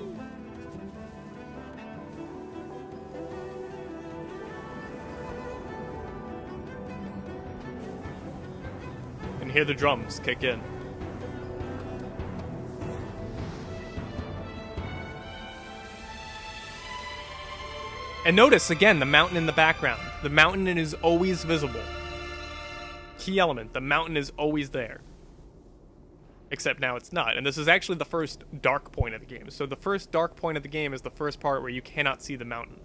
And hear the drums kick in. And notice, again, the mountain in the background. The mountain is always visible. Key element, the mountain is always there. Except now it's not. And this is actually the first dark point of the game. So the first dark point of the game is the first part where you cannot see the mountain.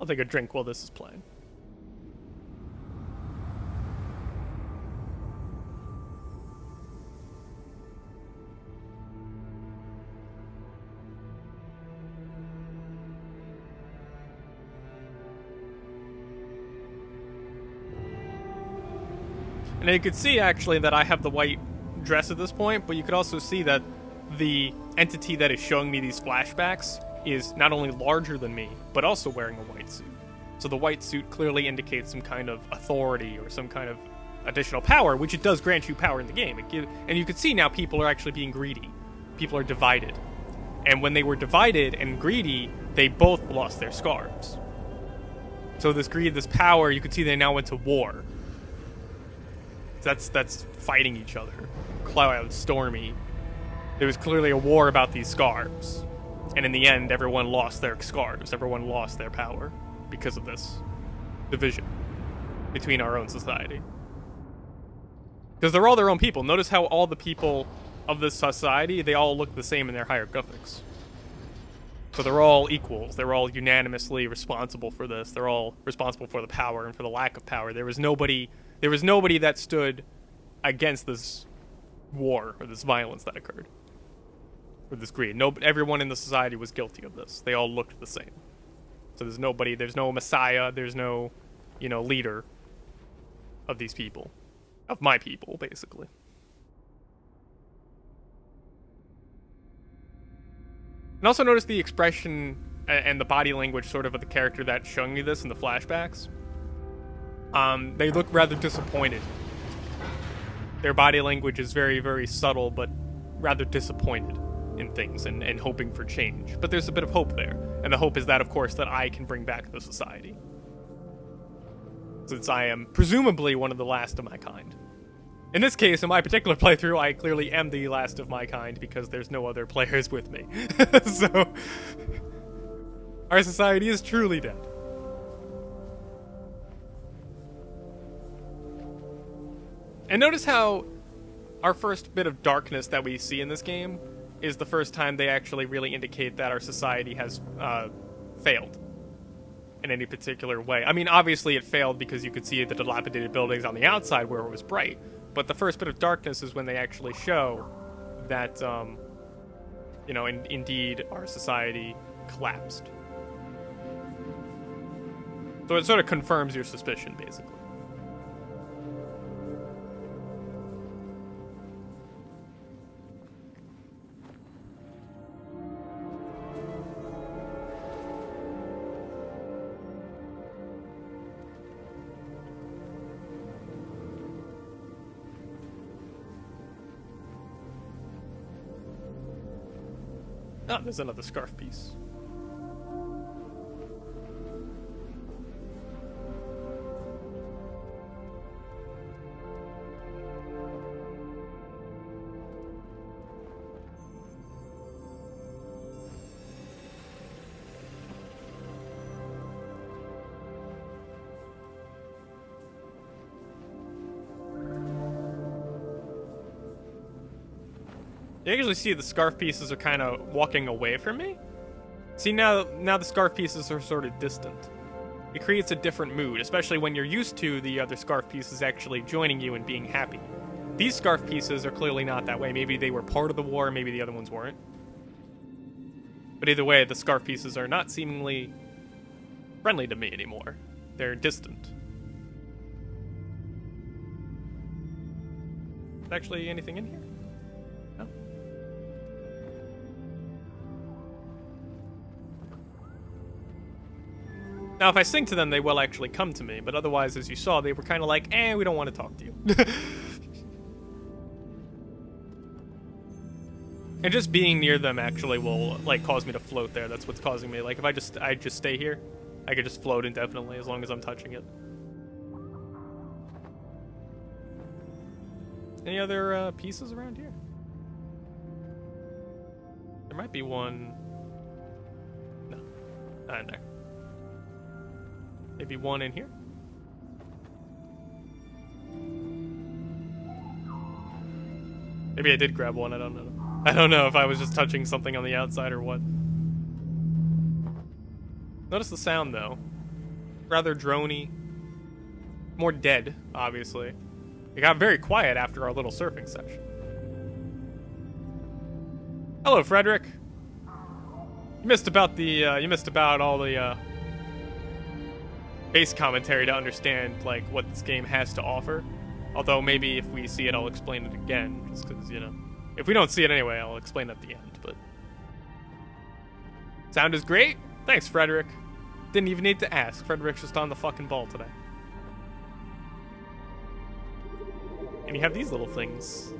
I'll take a drink while this is playing. And you could see, actually, that I have the white dress at this point, but you could also see that the entity that is showing me these flashbacks is not only larger than me, but also wearing a white suit. So the white suit clearly indicates some kind of authority or some kind of additional power, which it does grant you power in the game. And you can see now people are actually being greedy. People are divided. And when they were divided and greedy, they both lost their scarves. So this greed, this power, you could see they now went to war. That's fighting each other. Cloud, Stormy. There was clearly a war about these scarves. And in the end, everyone lost their scarves. Everyone lost their power because of this division between our own society. Because they're all their own people. Notice how all the people of this society, they all look the same in their hieroglyphics. So they're all equals. They're all unanimously responsible for this. They're all responsible for the power and for the lack of power. There was nobody that stood against this war or this violence that occurred. Or this greed. Everyone in the society was guilty of this. They all looked the same. So there's no messiah, there's no, leader of these people. Of my people, basically. And also notice the expression and the body language sort of the character that's showing me this in the flashbacks. They look rather disappointed. Their body language is very, very subtle, but rather disappointed in things and hoping for change. But there's a bit of hope there. And the hope is that, of course, that I can bring back the society. Since I am presumably one of the last of my kind. In this case, in my particular playthrough, I clearly am the last of my kind because there's no other players with me. So, our society is truly dead. And notice how our first bit of darkness that we see in this game is the first time they actually really indicate that our society has failed in any particular way. I mean, obviously it failed because you could see the dilapidated buildings on the outside where it was bright. But the first bit of darkness is when they actually show that, indeed our society collapsed. So it sort of confirms your suspicion, basically. Oh, there's another scarf piece. You actually see the scarf pieces are kind of walking away from me. See, now the scarf pieces are sort of distant. It creates a different mood, especially when you're used to the other scarf pieces actually joining you and being happy. These scarf pieces are clearly not that way. Maybe they were part of the war, maybe the other ones weren't. But either way, the scarf pieces are not seemingly friendly to me anymore. They're distant. Is there actually anything in here? No. Now, if I sing to them, they will actually come to me, but otherwise, as you saw, they were kind of like, we don't want to talk to you. And just being near them actually will, cause me to float there. That's what's causing me. If I just stay here, I could just float indefinitely as long as I'm touching it. Any other pieces around here? There might be one. No, not in there. Maybe one in here? Maybe I did grab one, I don't know. I don't know if I was just touching something on the outside or what. Notice the sound, though. Rather droney. More dead, obviously. It got very quiet after our little surfing session. Hello, Frederick. You missed about all the, base commentary to understand, what this game has to offer. Although, maybe if we see it, I'll explain it again, just because, If we don't see it anyway, I'll explain at the end, but... Sound is great. Thanks, Frederick. Didn't even need to ask. Frederick's just on the fucking ball today. And you have these little things.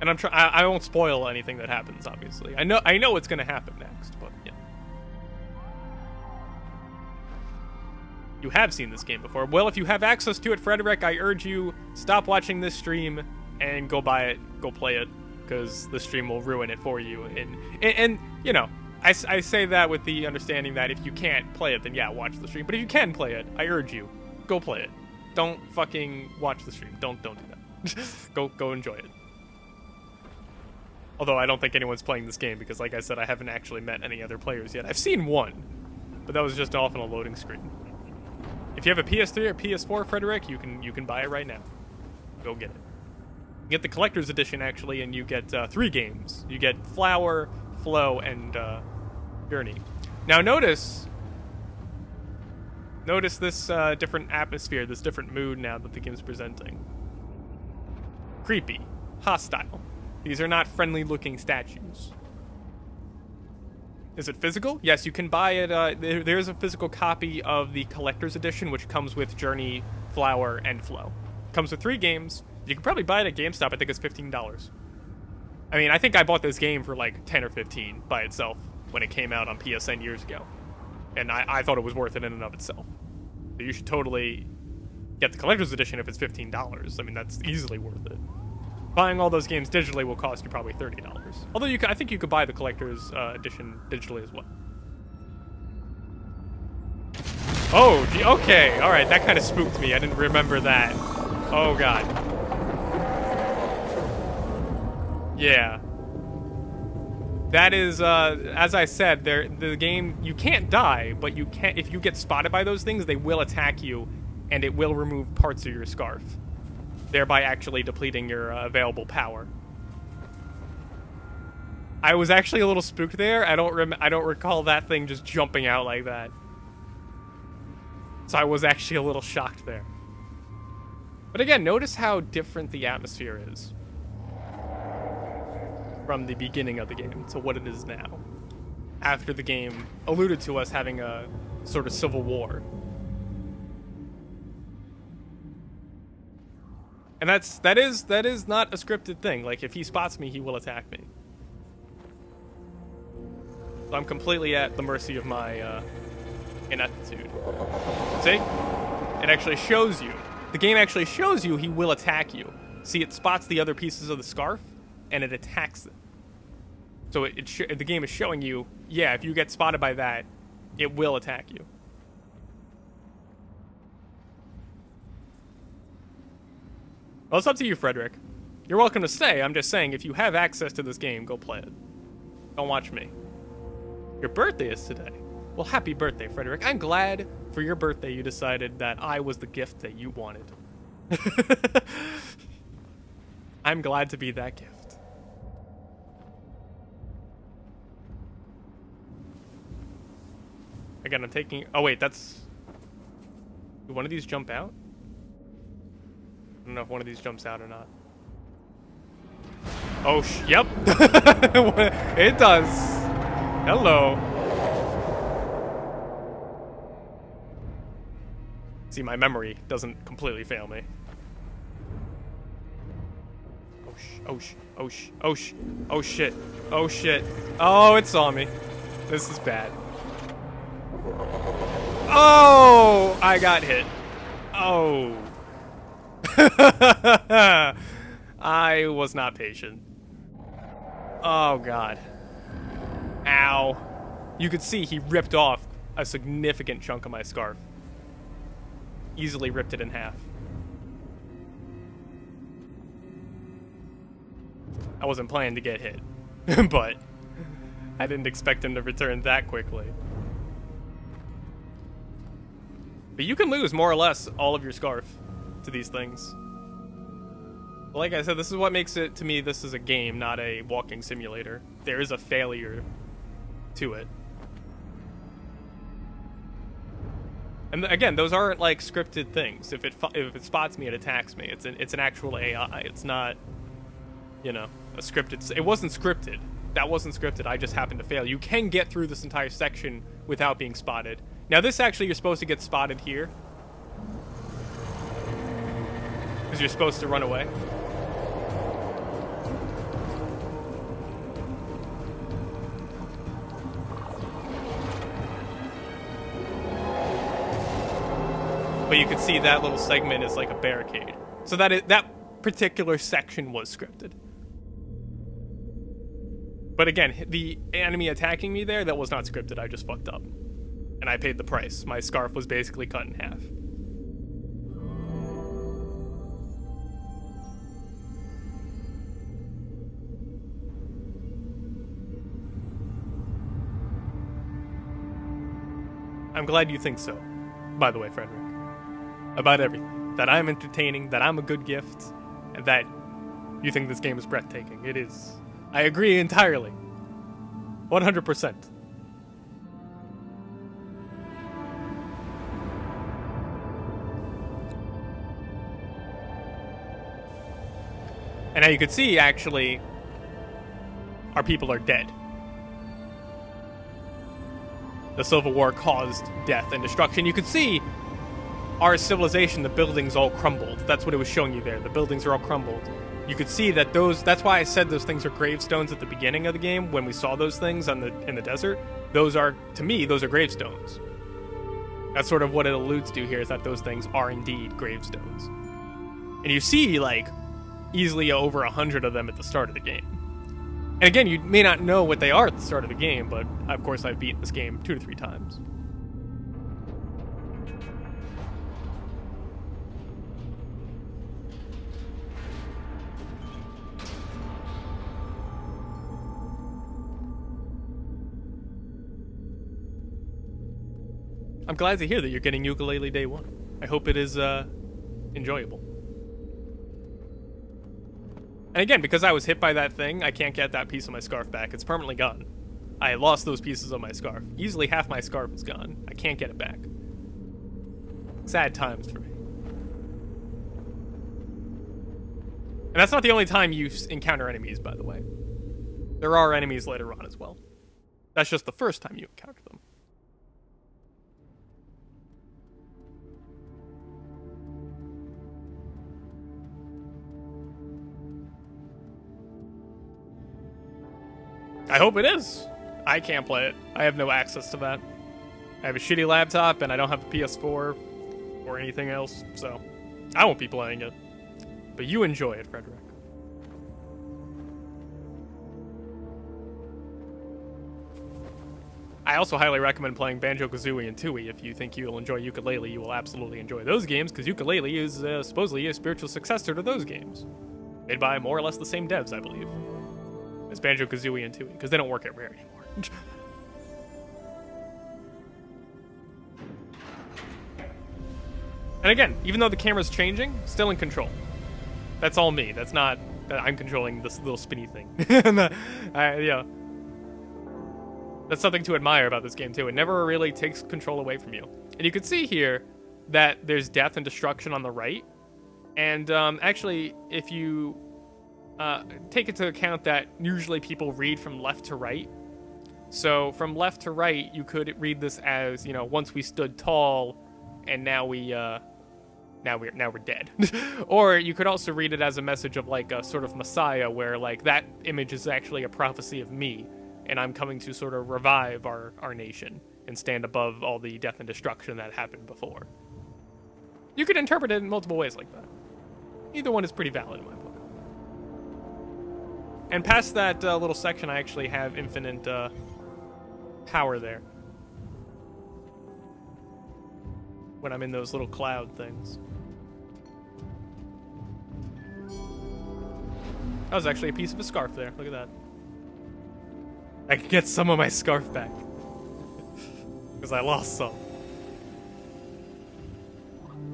And I won't spoil anything that happens, obviously. I know what's gonna happen next, but yeah. You have seen this game before. Well, if you have access to it, Frederick, I urge you, stop watching this stream and go buy it, go play it, because the stream will ruin it for you. And you know, I say that with the understanding that if you can't play it, then yeah, watch the stream. But if you can play it, I urge you, go play it. Don't fucking watch the stream. Don't do that. Go enjoy it. Although I don't think anyone's playing this game because, like I said, I haven't actually met any other players yet. I've seen one, but that was just off on a loading screen. If you have a PS3 or PS4, Frederick, you can buy it right now. Go get it. You get the collector's edition, actually, and you get 3 games. You get Flower, Flow, and Journey. Now notice this different atmosphere, this different mood now that the game's presenting. Creepy. Hostile. These are not friendly-looking statues. Is it physical? Yes, you can buy it. There's a physical copy of the collector's edition, which comes with Journey, Flower, and Flow. Comes with 3 games. You can probably buy it at GameStop. I think it's $15. I mean, I think I bought this game for like 10 or 15 by itself when it came out on PSN years ago. And I thought it was worth it in and of itself. So you should totally get the collector's edition if it's $15. I mean, that's easily worth it. Buying all those games digitally will cost you probably $30. Although I think you could buy the collector's edition digitally as well. Oh, gee, okay, all right, that kind of spooked me. I didn't remember that. Oh god. Yeah. That is, as I said, the game, you can't die, but you can. If you get spotted by those things, they will attack you, and it will remove parts of your scarf, thereby actually depleting your available power. I was actually a little spooked there. I don't recall that thing just jumping out like that. So I was actually a little shocked there. But again, notice how different the atmosphere is from the beginning of the game to what it is now, after the game alluded to us having a sort of civil war. And that is not a scripted thing. Like, if he spots me, he will attack me. So I'm completely at the mercy of my ineptitude. See? It actually shows you. The game actually shows you he will attack you. See, it spots the other pieces of the scarf, and it attacks it. So the game is showing you, yeah, if you get spotted by that, it will attack you. Well, it's up to you, Frederick. You're welcome to stay. I'm just saying, if you have access to this game, go play it. Don't watch me. Your birthday is today. Well, happy birthday, Frederick. I'm glad for your birthday you decided that I was the gift that you wanted. I'm glad to be that gift. Again, I'm taking... Oh, wait, that's... Do one of these jump out? I don't know if one of these jumps out or not. Oh, yep. It does. Hello. See, my memory doesn't completely fail me. Oh shit. Oh shit. Oh, it saw me. This is bad. Oh, I got hit. Oh. I was not patient. Oh god. Ow. You could see he ripped off a significant chunk of my scarf. Easily ripped it in half. I wasn't planning to get hit, but I didn't expect him to return that quickly. But you can lose more or less all of your scarf to these things. But like I said, this is what makes it, to me, this is a game, not a walking simulator. There is a failure to it. And again, those aren't like scripted things. If it spots me, it attacks me. It's an actual AI. It's not you know, a scripted. It wasn't scripted. That wasn't scripted. I just happened to fail. You can get through this entire section without being spotted. Now, this actually, you're supposed to get spotted here. Because you're supposed to run away. But you can see that little segment is like a barricade. So that particular section was scripted. But again, the enemy attacking me there, that was not scripted. I just fucked up. And I paid the price. My scarf was basically cut in half. I'm glad you think so, by the way, Frederick. About everything. That I'm entertaining, that I'm a good gift, and that you think this game is breathtaking. It is. I agree entirely. 100%. And now you can see, actually, our people are dead. The Civil War caused death and destruction. You could see our civilization, the buildings all crumbled. That's what it was showing you there. The buildings are all crumbled. You could see that that's why I said those things are gravestones at the beginning of the game when we saw those things in the desert. Those are, to me, those are gravestones. That's sort of what it alludes to here, is that those things are indeed gravestones. And you see, like, easily over 100 of them at the start of the game. And again, you may not know what they are at the start of the game, but of course I've beaten this game 2 to 3 times. I'm glad to hear that you're getting Yooka-Laylee day 1. I hope it is enjoyable. And again, because I was hit by that thing, I can't get that piece of my scarf back. It's permanently gone. I lost those pieces of my scarf. Easily half my scarf is gone. I can't get it back. Sad times for me. And that's not the only time you encounter enemies, by the way. There are enemies later on as well. That's just the first time you encounter them. I hope it is. I can't play it. I have no access to that. I have a shitty laptop and I don't have a PS4 or anything else, so I won't be playing it. But you enjoy it, Frederick. I also highly recommend playing Banjo-Kazooie and Tooie. If you think you'll enjoy Yooka-Laylee, you will absolutely enjoy those games, because Yooka-Laylee is supposedly a spiritual successor to those games. Made by more or less the same devs, I believe. As Banjo-Kazooie and Tooie, because they don't work at Rare anymore. And again, even though the camera's changing, still in control. That's all me. That's not that I'm controlling this little spinny thing. Yeah. That's something to admire about this game, too. It never really takes control away from you. And you can see here that there's death and destruction on the right. And actually, if you take into account that usually people read from left to right. So from left to right, you could read this as, you know, once we stood tall, and now we're dead. Or you could also read it as a message of like a sort of Messiah, where like that image is actually a prophecy of me, and I'm coming to sort of revive our nation and stand above all the death and destruction that happened before. You could interpret it in multiple ways like that. Either one is pretty valid in my book. And past that little section, I actually have infinite power there. When I'm in those little cloud things. That was actually a piece of a scarf there. Look at that. I can get some of my scarf back. Because I lost some.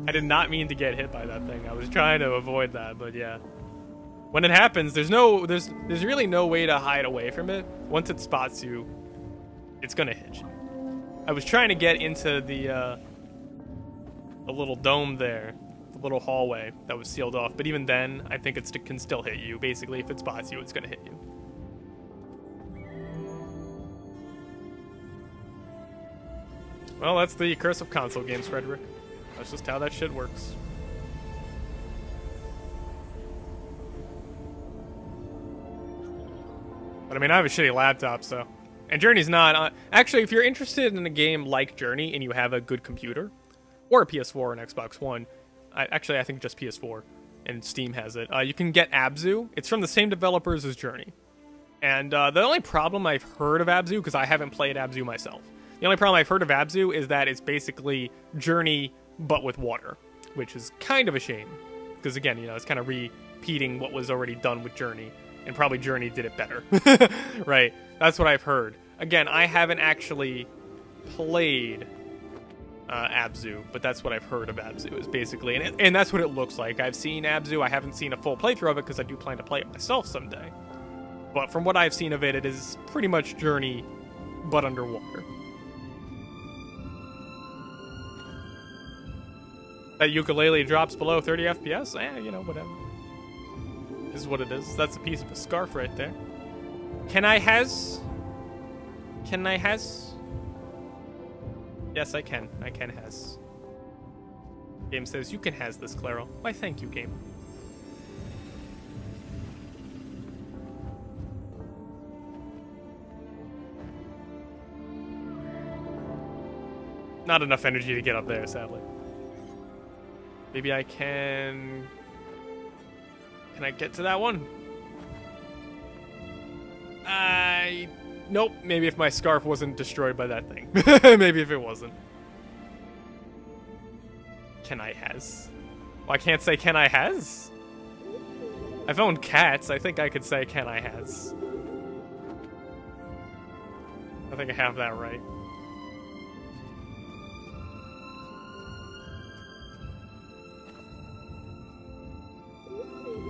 I did not mean to get hit by that thing. I was trying to avoid that, but yeah. When it happens, there's really no way to hide away from it. Once it spots you, it's gonna hit you. I was trying to get into the little dome there, little hallway that was sealed off. But even then, I think it can still hit you. Basically, if it spots you, it's going to hit you. Well, that's the curse of console games, Frederick. That's just how that shit works. But I mean, I have a shitty laptop, so... And Journey's not... actually, if you're interested in a game like Journey and you have a good computer, or a PS4 or an Xbox One, I think just PS4, and Steam has it, you can get Abzu. It's from the same developers as Journey. And the only problem I've heard of Abzu, because I haven't played Abzu myself, the only problem I've heard of Abzu is that it's basically Journey, but with water, which is kind of a shame. Because again, you know, it's kind of repeating what was already done with Journey, and probably Journey did it better, right? That's what I've heard. Again, I haven't actually played Abzu, but that's what I've heard of Abzu, is basically, and that's what it looks like. I've seen Abzu. I haven't seen a full playthrough of it because I do plan to play it myself someday. But from what I've seen of it, it is pretty much Journey, but underwater. That ukulele drops below 30 FPS? You know, whatever. This is what it is. That's a piece of a scarf right there. Can I has? Yes, I can. I can has. Game says, you can has this, Claro. Why, thank you, game. Not enough energy to get up there, sadly. Maybe I can... Can I get to that one? Nope. Maybe if my scarf wasn't destroyed by that thing. Maybe if it wasn't. Can I has? Well, I can't say can I has? I've owned cats. I think I could say can I has. I think I have that right.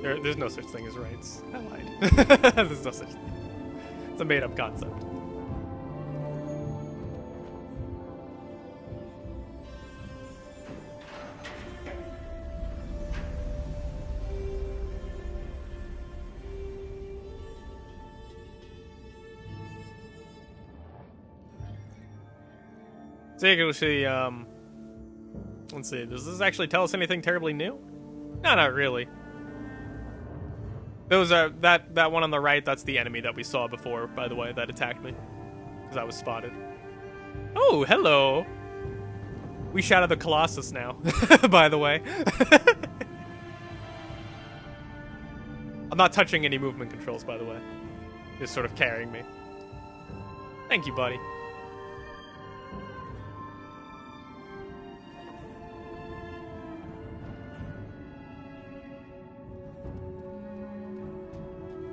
There's no such thing as rights. I lied. There's no such thing. It's a made-up concept. So actually, let's see. Does this actually tell us anything terribly new? No, not really. Those are that one on the right. That's the enemy that we saw before, by the way, that attacked me because I was spotted. Oh, hello. We shot at the Colossus now, by the way. I'm not touching any movement controls, by the way. Just sort of carrying me. Thank you, buddy.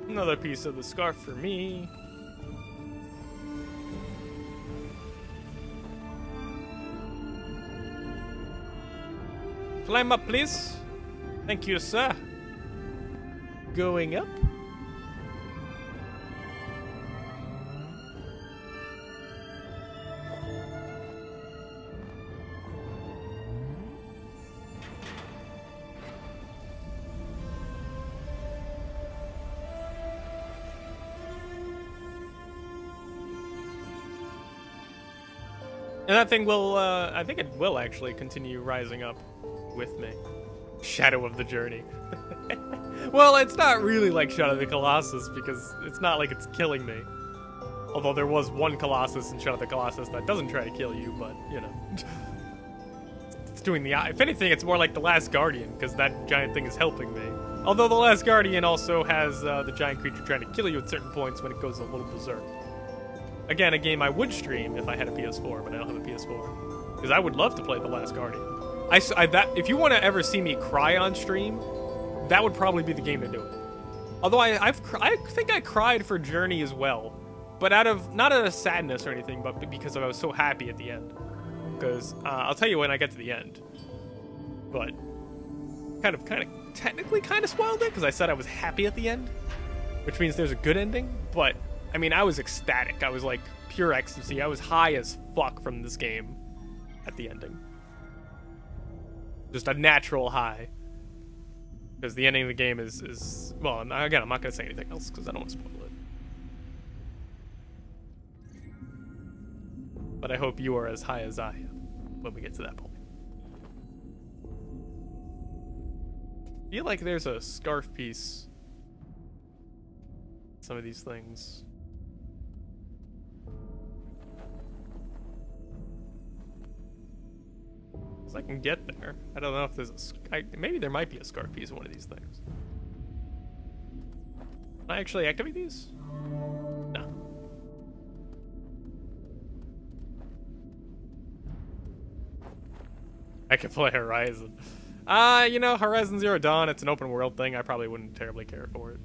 Another piece of the scarf for me. Climb up, please. Thank you, sir. Going up. And that thing will, I think it will actually continue rising up with me. Shadow of the Journey. Well, it's not really like Shadow of the Colossus because it's not like it's killing me. Although there was one Colossus in Shadow of the Colossus that doesn't try to kill you, but, you know. It's doing the... If anything, it's more like the Last Guardian because that giant thing is helping me. Although the Last Guardian also has the giant creature trying to kill you at certain points when it goes a little berserk. Again, a game I would stream if I had a PS4, but I don't have a PS4. Because I would love to play The Last Guardian. If you want to ever see me cry on stream, that would probably be the game to do it. Although I think I cried for Journey as well. But not out of sadness or anything, but because I was so happy at the end. Because I'll tell you when I get to the end. But technically kind of spoiled it, because I said I was happy at the end. Which means there's a good ending, but... I mean, I was ecstatic. I was like pure ecstasy. I was high as fuck from this game at the ending. Just a natural high. Because the ending of the game is well, again, I'm not going to say anything else because I don't want to spoil it. But I hope you are as high as I am when we get to that point. I feel like there's a scarf piece. Some of these things. So I can get there. I don't know if there's maybe there might be a scarf piece in one of these things. Can I actually activate these? No. I can play Horizon. You know, Horizon Zero Dawn, it's an open world thing. I probably wouldn't terribly care for it.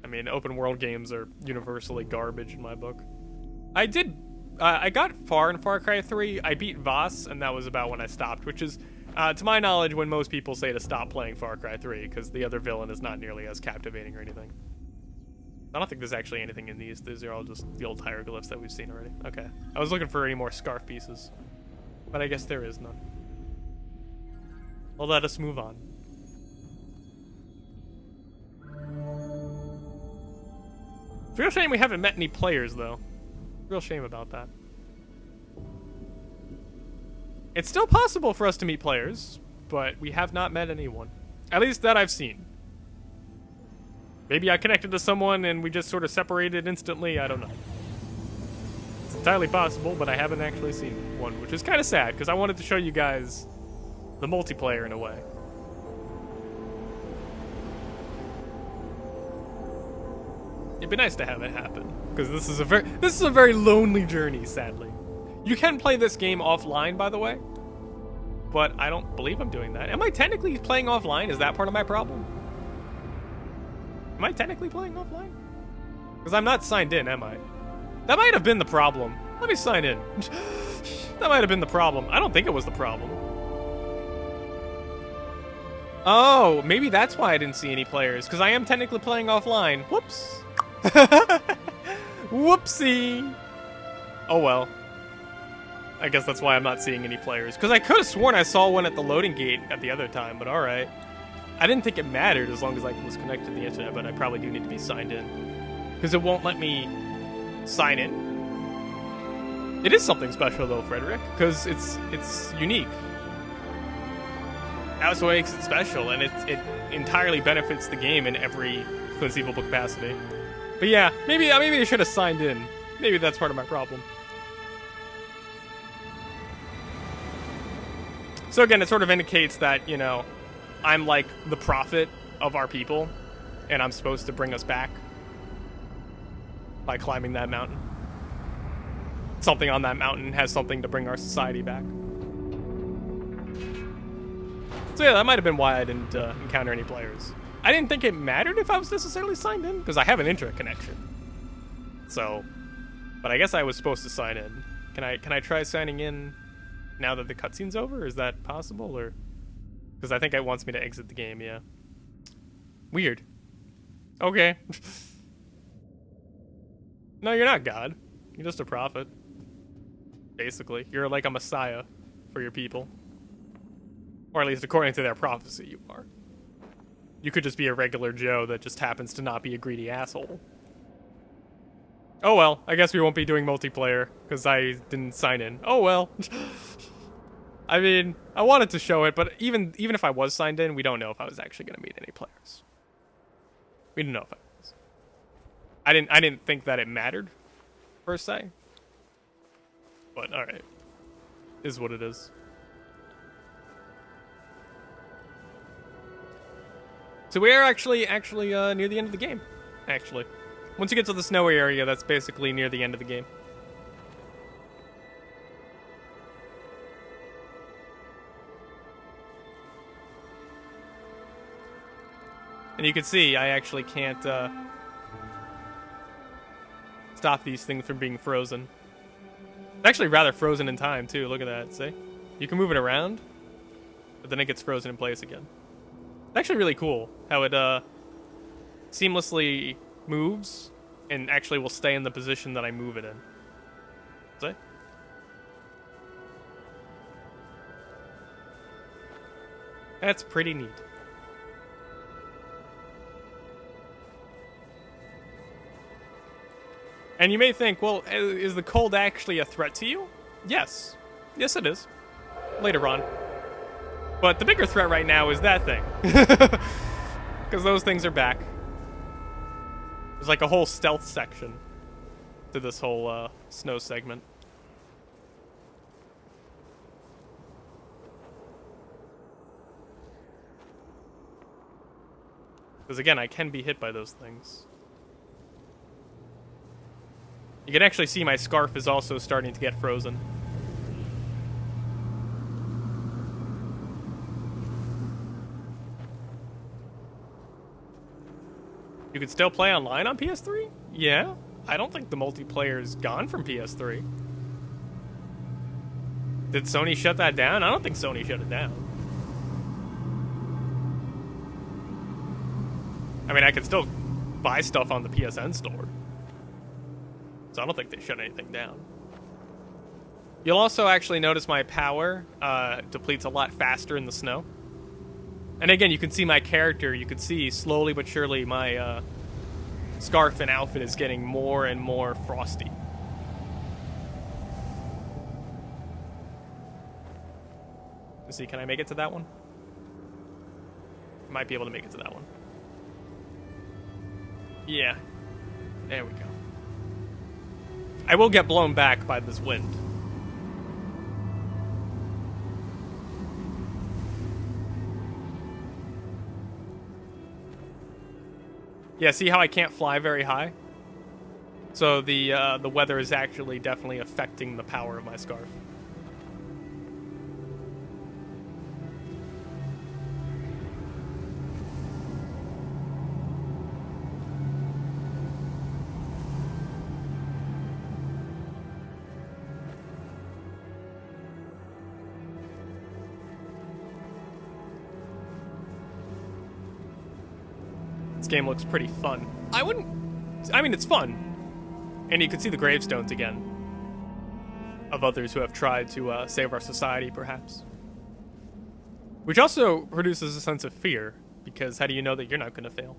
I mean, open world games are universally garbage in my book. I got far in Far Cry 3. I beat Voss, and that was about when I stopped, which is, to my knowledge, when most people say to stop playing Far Cry 3, because the other villain is not nearly as captivating or anything. I don't think there's actually anything in these. These are all just the old hieroglyphs that we've seen already. Okay. I was looking for any more scarf pieces, but I guess there is none. Well, let us move on. It's a real shame we haven't met any players, though. Real shame about that. It's still possible for us to meet players, but we have not met anyone. At least that I've seen. Maybe I connected to someone and we just sort of separated instantly, I don't know. It's entirely possible, but I haven't actually seen one, which is kind of sad, because I wanted to show you guys the multiplayer in a way. It'd be nice to have it happen, because this is a very lonely journey, sadly. You can play this game offline, by the way, but I don't believe I'm doing that. Am I technically playing offline? Is that part of my problem? Am I technically playing offline? Because I'm not signed in, am I? That might have been the problem. Let me sign in. That might have been the problem. I don't think it was the problem. Oh, maybe that's why I didn't see any players, because I am technically playing offline. Whoops. Whoopsie. Oh well. I guess that's why I'm not seeing any players. Because I could have sworn I saw one at the loading gate at the other time, but alright. I didn't think it mattered as long as I was connected to the internet, but I probably do need to be signed in. Because it won't let me sign in. It is something special though, Frederick, because it's unique. That's what makes it special, and it entirely benefits the game in every conceivable capacity. But yeah, maybe I should have signed in. Maybe that's part of my problem. So again, it sort of indicates that, you know, I'm like the prophet of our people, and I'm supposed to bring us back by climbing that mountain. Something on that mountain has something to bring our society back. So yeah, that might have been why I didn't encounter any players. I didn't think it mattered if I was necessarily signed in, because I have an internet connection. So, but I guess I was supposed to sign in. Can I try signing in now that the cutscene's over? Is that possible, or because I think it wants me to exit the game? Yeah. Weird. Okay. No, you're not God. You're just a prophet. Basically, you're like a messiah for your people, or at least according to their prophecy, you are. You could just be a regular Joe that just happens to not be a greedy asshole. Oh well, I guess we won't be doing multiplayer, because I didn't sign in. Oh well. I mean, I wanted to show it, but even if I was signed in, we don't know if I was actually going to meet any players. We didn't know if I was. I didn't think that it mattered, per se. But, alright. Is what it is. So we are actually near the end of the game, actually. Once you get to the snowy area, that's basically near the end of the game. And you can see, I actually can't stop these things from being frozen. It's actually rather frozen in time, too. Look at that, see? You can move it around, but then it gets frozen in place again. It's actually really cool how it seamlessly moves and actually will stay in the position that I move it in. See? That's pretty neat. And you may think, well, is the cold actually a threat to you? Yes. Yes, it is. Later on. But the bigger threat right now is that thing. Because those things are back. There's like a whole stealth section to this whole snow segment. Because again, I can be hit by those things. You can actually see my scarf is also starting to get frozen. You can still play online on PS3? Yeah. I don't think the multiplayer is gone from PS3. Did Sony shut that down? I don't think Sony shut it down. I mean, I can still buy stuff on the PSN store. So I don't think they shut anything down. You'll also actually notice my power depletes a lot faster in the snow. And again, you can see my character. You can see slowly but surely my scarf and outfit is getting more and more frosty. Let's see, can I make it to that one? Might be able to make it to that one. Yeah. There we go. I will get blown back by this wind. Yeah, see how I can't fly very high? So the weather is actually definitely affecting the power of my scarf. Game looks pretty fun. I mean, it's fun. And you can see the gravestones again. Of others who have tried to save our society, perhaps. Which also produces a sense of fear, because how do you know that you're not going to fail?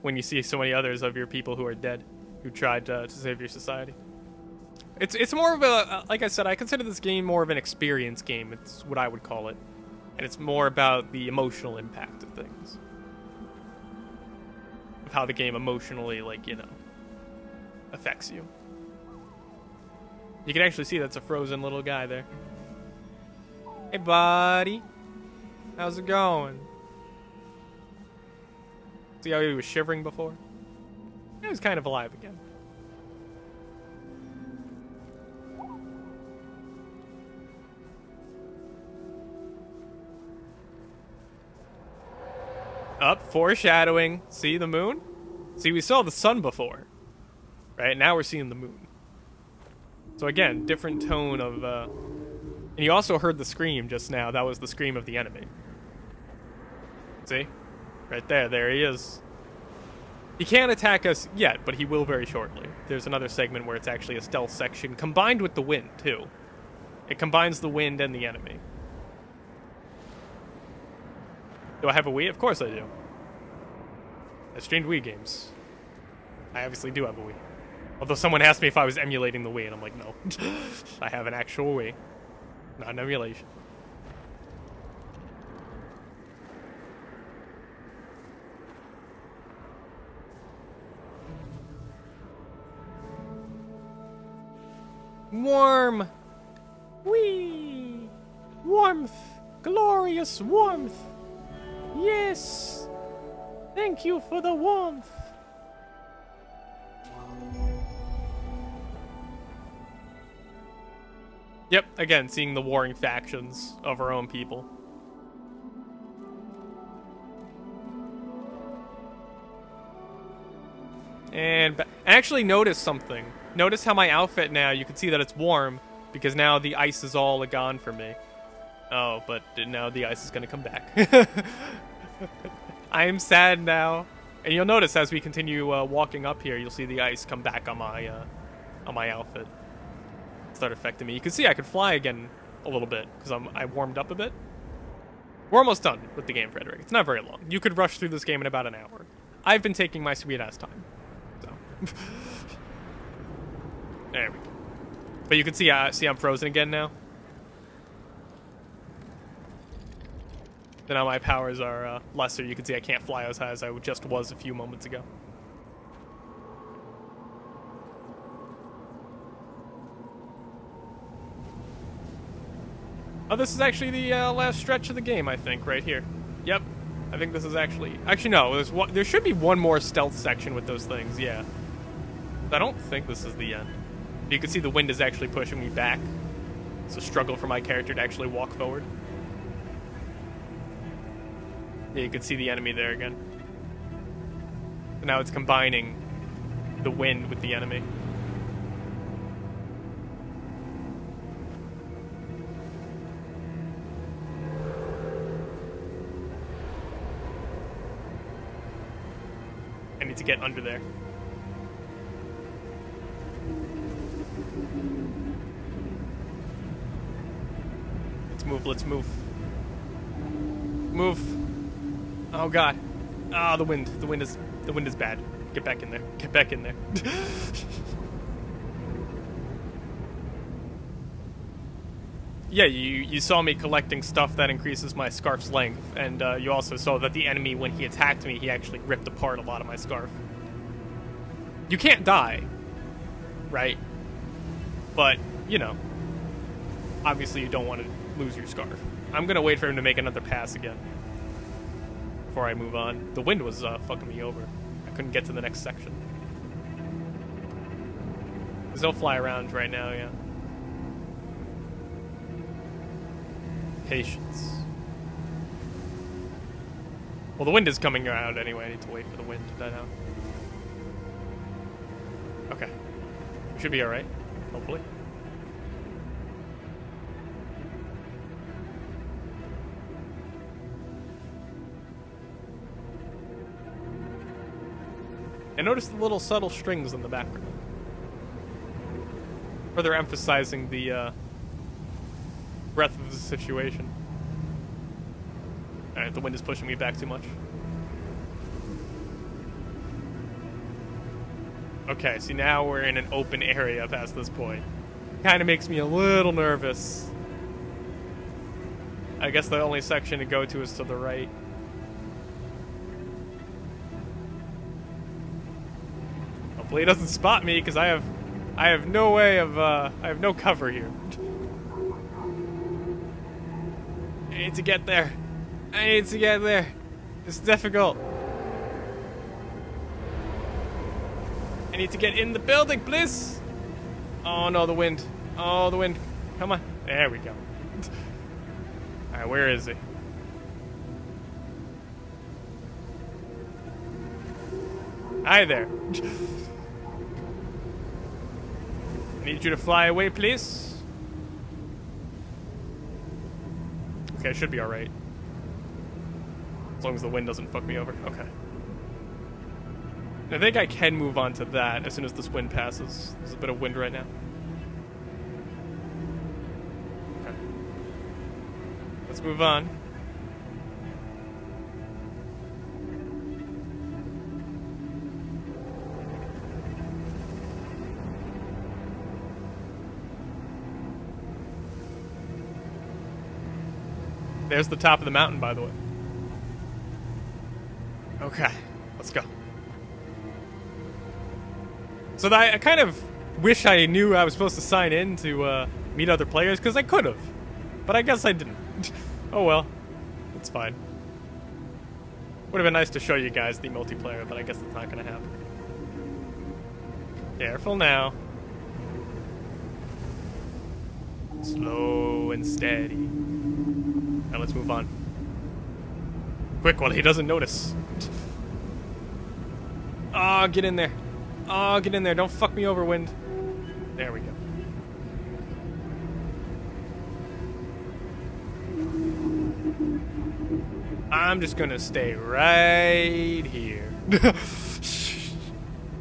When you see so many others of your people who are dead, who tried to save your society. It's more of a, like I said, I consider this game more of an experience game. It's what I would call it. And it's more about the emotional impact of things. How the game emotionally, like, you know, affects you. You can actually see that's a frozen little guy there. Hey, buddy. How's it going? See how he was shivering before? He was kind of alive again. Up, foreshadowing. See the moon? See, we saw the sun before. Right? Now we're seeing the moon. So again, different tone of, And you also heard the scream just now. That was the scream of the enemy. See? Right there. There he is. He can't attack us yet, but he will very shortly. There's another segment where it's actually a stealth section, combined with the wind, too. It combines the wind and the enemy. Do I have a Wii? Of course I do. I streamed Wii games. I obviously do have a Wii. Although someone asked me if I was emulating the Wii, and I'm like, no. I have an actual Wii. Not an emulation. Warm! Wee! Warmth! Glorious warmth! Yes! Thank you for the warmth! Yep, again, seeing the warring factions of our own people. And actually notice something. Notice how my outfit now, you can see that it's warm, because now the ice is all gone for me. Oh, but now the ice is going to come back. I am sad now. And you'll notice as we continue walking up here, you'll see the ice come back on my outfit. Start affecting me. You can see I could fly again a little bit, because I warmed up a bit. We're almost done with the game, Frederick. It's not very long. You could rush through this game in about an hour. I've been taking my sweet-ass time. So. There we go. But you can see, I'm frozen again now. So now my powers are lesser. You can see I can't fly as high as I just was a few moments ago. Oh, this is actually the last stretch of the game, I think, right here. Yep. I think this is actually no, there should be one more stealth section with those things, yeah. I don't think this is the end. You can see the wind is actually pushing me back. It's a struggle for my character to actually walk forward. Yeah, you can see the enemy there again. So now it's combining the wind with the enemy. I need to get under there. Let's move. Move. Oh god. Ah, the wind is bad. Get back in there. Get back in there. Yeah, you saw me collecting stuff that increases my scarf's length, and you also saw that the enemy, when he attacked me, he actually ripped apart a lot of my scarf. You can't die, right? But, you know, obviously you don't want to lose your scarf. I'm gonna wait for him to make another pass again before I move on. The wind was fucking me over. I couldn't get to the next section. Because they'll fly around right now, yeah. Patience. Well, the wind is coming around anyway. I need to wait for the wind to die out. Okay. We should be alright, hopefully. And notice the little subtle strings in the background. Further emphasizing the breadth of the situation. Alright, the wind is pushing me back too much. Okay, see now we're in an open area past this point. Kinda makes me a little nervous. I guess the only section to go to is to the right. Hopefully he doesn't spot me, because I have no way of, I have no cover here. I need to get there. I need to get there. It's difficult. I need to get in the building, please. Oh no, the wind. Oh, the wind. Come on. There we go. Alright, where is he? Hi there. I need you to fly away, please. Okay, I should be alright. As long as the wind doesn't fuck me over. Okay. I think I can move on to that as soon as this wind passes. There's a bit of wind right now. Okay. Let's move on. There's the top of the mountain, by the way. Okay, let's go. So I kind of wish I knew I was supposed to sign in to meet other players, because I could have. But I guess I didn't. Oh well, it's fine. Would have been nice to show you guys the multiplayer, but I guess that's not going to happen. Careful now. Slow and steady. Now let's move on. Quick while he doesn't notice. Oh, get in there. Oh, get in there. Don't fuck me over, wind. There we go. I'm just gonna stay right here.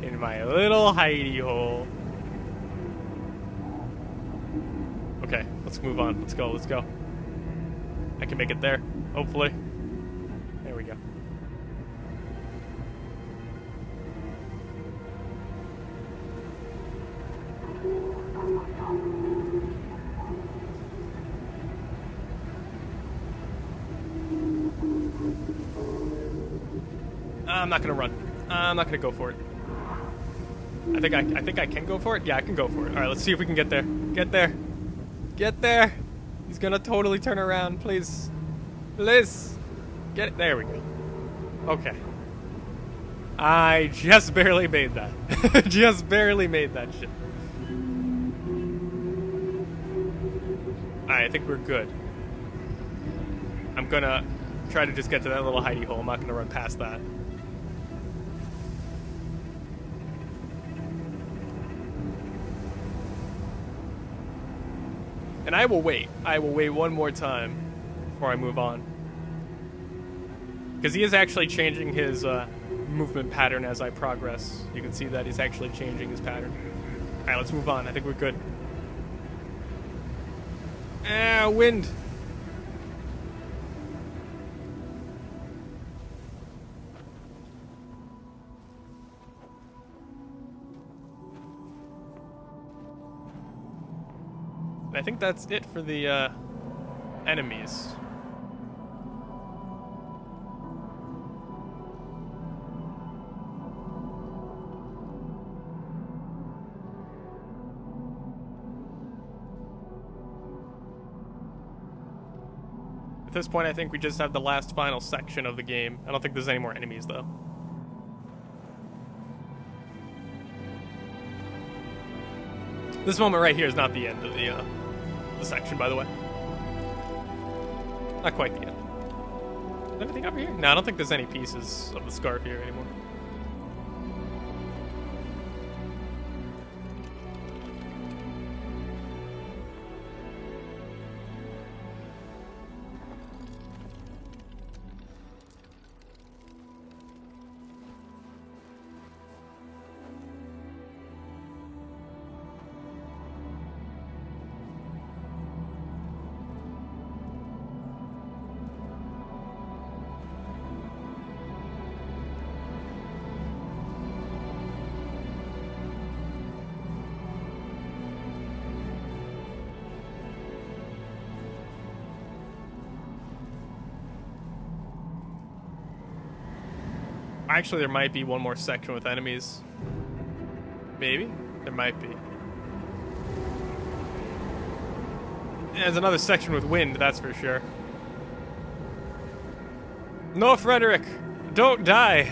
In my little hidey hole. Okay, let's move on. Let's go, let's go. I can make it there, hopefully. There we go. I'm not gonna run. I'm not gonna go for it. I think I can go for it. Yeah, I can go for it. All right, let's see if we can get there. Get there. Get there. He's gonna totally turn around. Please. Please. Get it. There we go. Okay. I just barely made that. Just barely made that shit. Alright, I think we're good. I'm gonna try to just get to that little hidey hole. I'm not gonna run past that. And I will wait. I will wait one more time before I move on. Because he is actually changing his movement pattern as I progress. You can see that he's actually changing his pattern. Alright, let's move on. I think we're good. Ah, wind! I think that's it for the enemies. At this point, I think we just have the last final section of the game. I don't think there's any more enemies, though. This moment right here is not the end of the section, by the way. Not quite the end. Is there anything up here? No, I don't think there's any pieces of the scarf here anymore. Actually, there might be one more section with enemies. Maybe? There might be. There's another section with wind, that's for sure. No, Frederick! Don't die!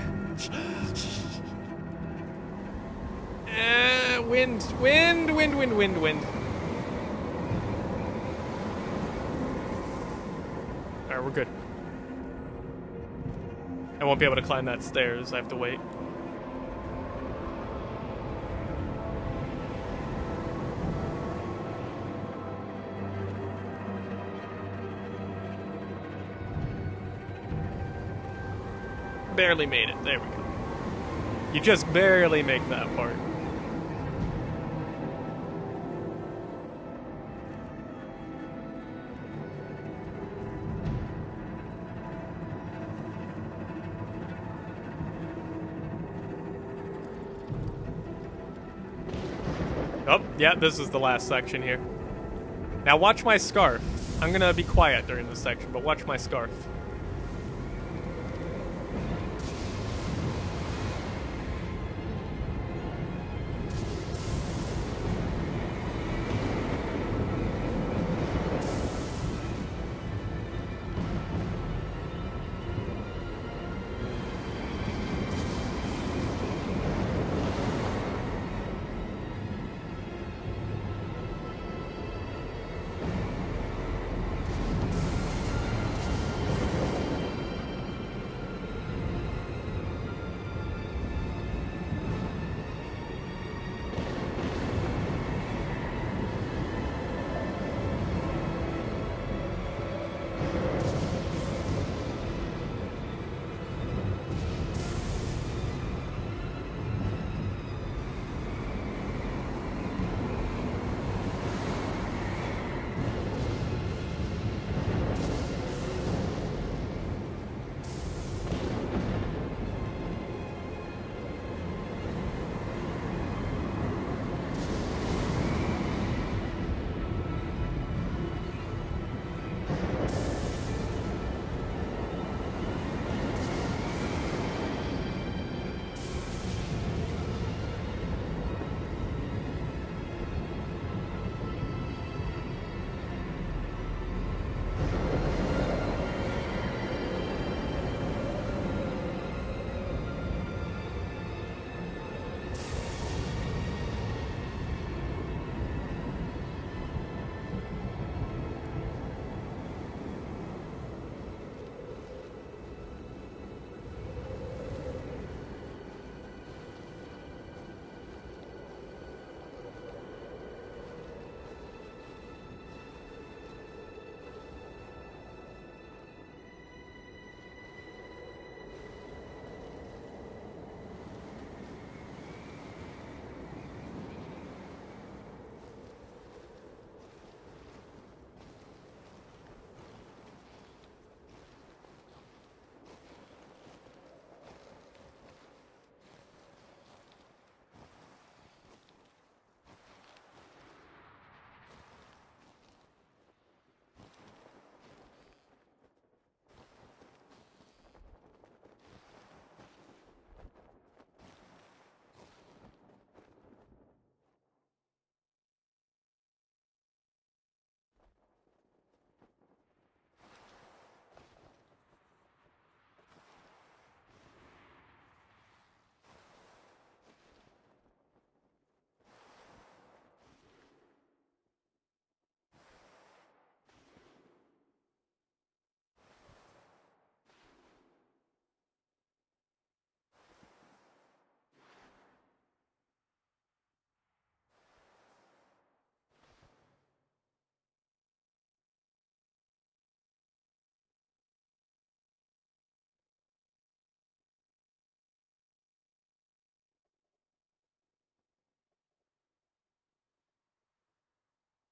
Wind! Wind! Wind! Wind! Wind! Wind! Alright, we're good. I won't be able to climb that stairs. I have to wait. Barely made it. There we go. You just barely make that part. Oh, yeah, this is the last section here. Now watch my scarf. I'm gonna be quiet during this section, but watch my scarf.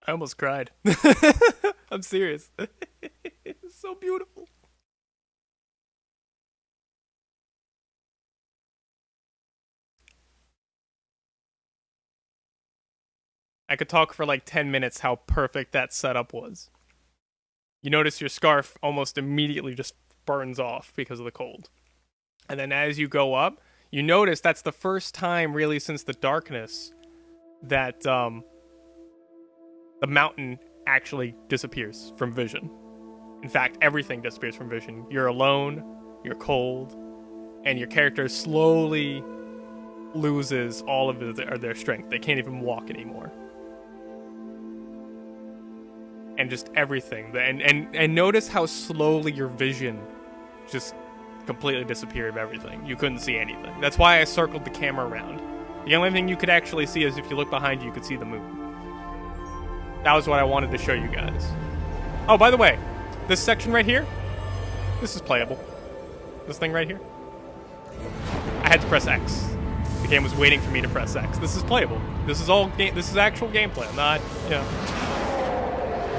I almost cried. I'm serious. It's so beautiful. I could talk for like 10 minutes how perfect that setup was. You notice your scarf almost immediately just burns off because of the cold. And then as you go up, you notice that's the first time really since the darkness that the mountain actually disappears from vision. In fact, everything disappears from vision. You're alone, you're cold, and your character slowly loses all of their strength. They can't even walk anymore. And just everything. And notice how slowly your vision just completely disappeared of everything. You couldn't see anything. That's why I circled the camera around. The only thing you could actually see is if you look behind you, you could see the moon. That was what I wanted to show you guys. Oh, by the way, this section right here, this is playable. This thing right here. I had to press X. The game was waiting for me to press X. This is playable. This is all game. This is actual gameplay. I'm not, you know.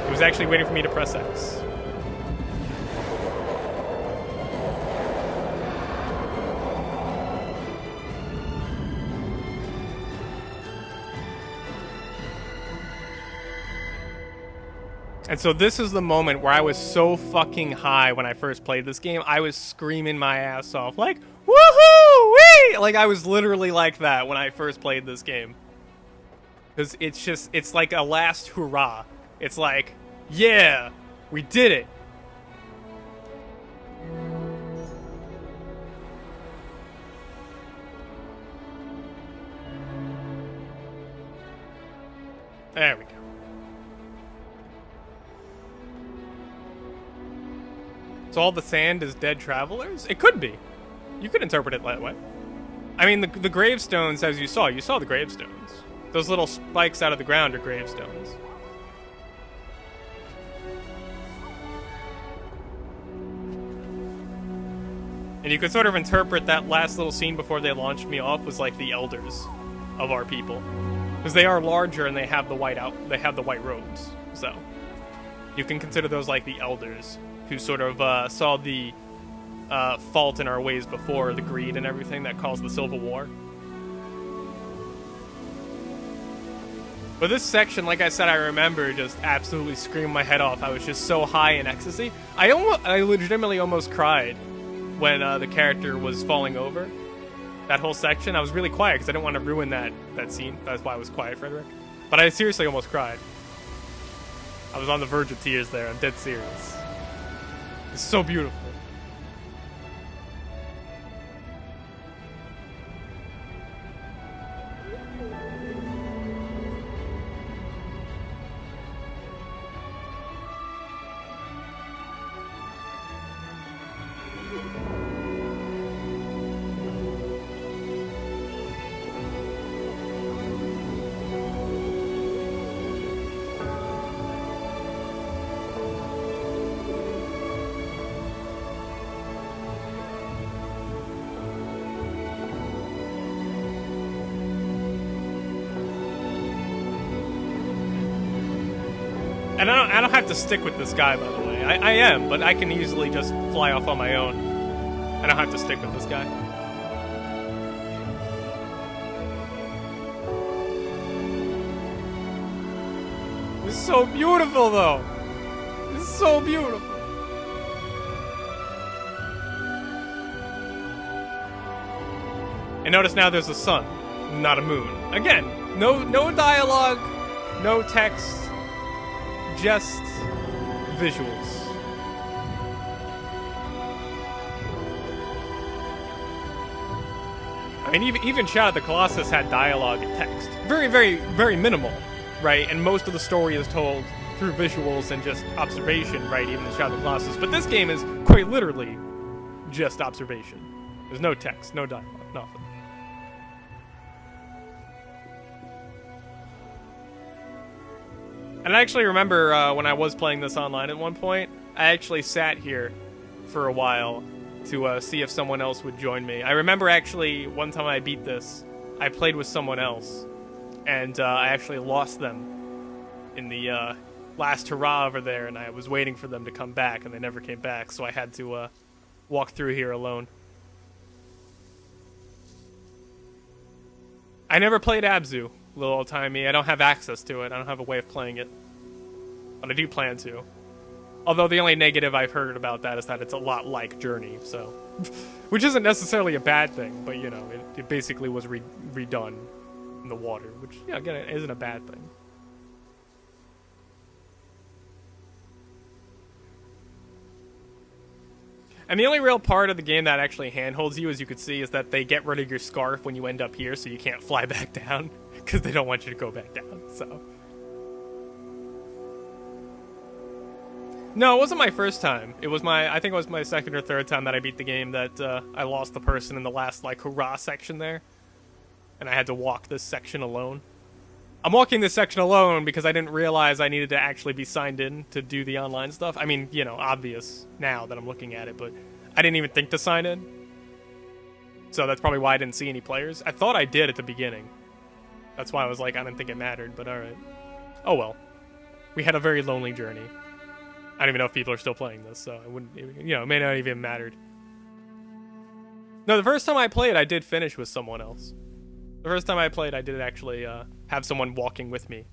It was actually waiting for me to press X. And so this is the moment where I was so fucking high when I first played this game. I was screaming my ass off, like, woohoo! Wee! Like, I was literally like that when I first played this game. Because it's like a last hurrah. It's like, yeah, we did it. There we go. So all the sand is dead travelers? It could be. You could interpret it that way. I mean, the gravestones, as you saw the gravestones. Those little spikes out of the ground are gravestones. And you could sort of interpret that last little scene before they launched me off was like the elders of our people. Because they are larger and they have the white robes. So you can consider those like the elders who sort of saw the fault in our ways before, the greed and everything that caused the Civil War. But this section, like I said, I remember just absolutely screaming my head off. I was just so high in ecstasy. I legitimately almost cried when the character was falling over. That whole section, I was really quiet because I didn't want to ruin that scene. That's why I was quiet, Frederick. But I seriously almost cried. I was on the verge of tears there. I'm dead serious. It's so beautiful. And I don't have to stick with this guy, by the way. I am, but I can easily just fly off on my own. I don't have to stick with this guy. It's so beautiful, though. It's so beautiful. And notice now there's a sun, not a moon. Again, no dialogue, no text. Just visuals. I mean, even Shadow of the Colossus had dialogue and text. Very, very, very minimal, right? And most of the story is told through visuals and just observation, right? Even in Shadow of the Colossus. But this game is quite literally just observation. There's no text, no dialogue, nothing. And I actually remember when I was playing this online at one point, I actually sat here for a while to see if someone else would join me. I remember actually one time I beat this, I played with someone else, and I actually lost them in the last hurrah over there, and I was waiting for them to come back, and they never came back, so I had to walk through here alone. I never played Abzu, little old time me. I don't have access to it. I don't have a way of playing it. But I do plan to. Although the only negative I've heard about that is that it's a lot like Journey, so... Which isn't necessarily a bad thing, but, you know, it basically was redone in the water, which, yeah, again, it isn't a bad thing. And the only real part of the game that actually handholds you, as you can see, is that they get rid of your scarf when you end up here, so you can't fly back down, because they don't want you to go back down, so... No, it wasn't my first time. It was I think it was my second or third time that I beat the game that I lost the person in the last, like, hurrah section there. And I had to walk this section alone. I'm walking this section alone because I didn't realize I needed to actually be signed in to do the online stuff. I mean, you know, obvious now that I'm looking at it, but I didn't even think to sign in. So that's probably why I didn't see any players. I thought I did at the beginning. That's why I was like, I didn't think it mattered, but alright. Oh well. We had a very lonely journey. I don't even know if people are still playing this, so it wouldn't, you know, it may not even have mattered. No, the first time I played, I did finish with someone else. The first time I played, I did actually have someone walking with me.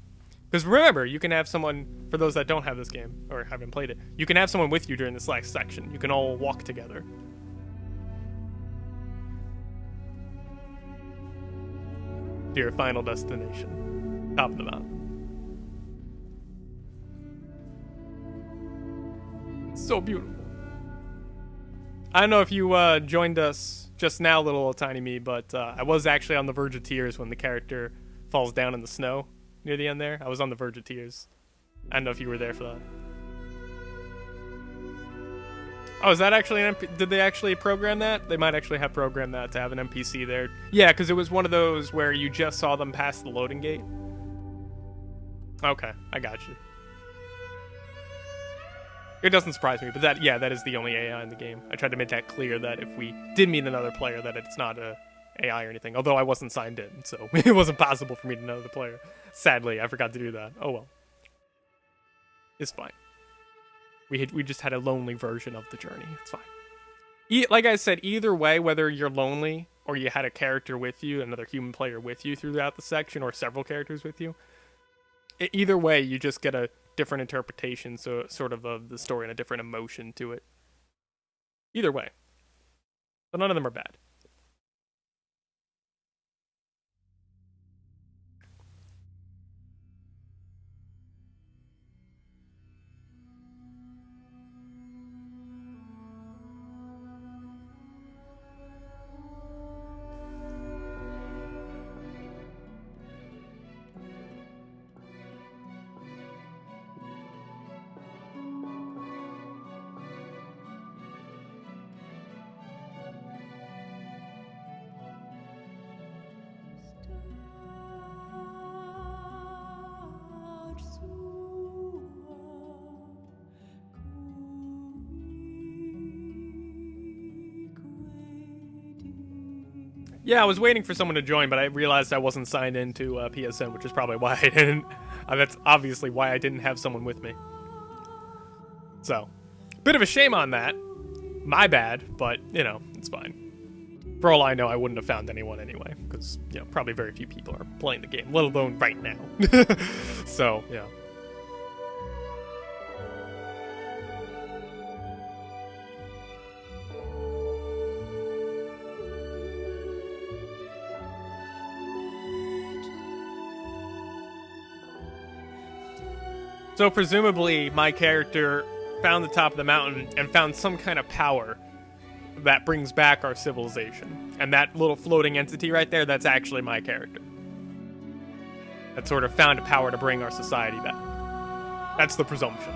Because remember, you can have someone, for those that don't have this game, or haven't played it, you can have someone with you during this last section. You can all walk together. To your final destination. Top of the mountain. So beautiful. I don't know if you joined us just now, little old tiny me, but I was actually on the verge of tears when the character falls down in the snow near the end there. I was on the verge of tears. I don't know if you were there for that. Oh, is that actually an did they actually program that? They might actually have programmed that to have an NPC there. Yeah, because it was one of those where you just saw them pass the loading gate. Okay, I got you. It doesn't surprise me, but that is the only AI in the game. I tried to make that clear that if we did meet another player, that it's not a AI or anything. Although I wasn't signed in, so it wasn't possible for me to know the player. Sadly, I forgot to do that. Oh well. It's fine. We just had a lonely version of the journey. It's fine. Like I said, either way, whether you're lonely or you had a character with you, another human player with you throughout the section, or several characters with you, either way, you just get a different interpretation, so sort of the story and a different emotion to it. Either way. But none of them are bad. Yeah, I was waiting for someone to join, but I realized I wasn't signed into PSN, which is probably why I didn't. That's obviously why I didn't have someone with me. So, bit of a shame on that. My bad, but, you know, it's fine. For all I know, I wouldn't have found anyone anyway, because, you know, probably very few people are playing the game, let alone right now. So, yeah. So presumably my character found the top of the mountain and found some kind of power that brings back our civilization. And that little floating entity right there, that's actually my character. That sort of found a power to bring our society back. That's the presumption.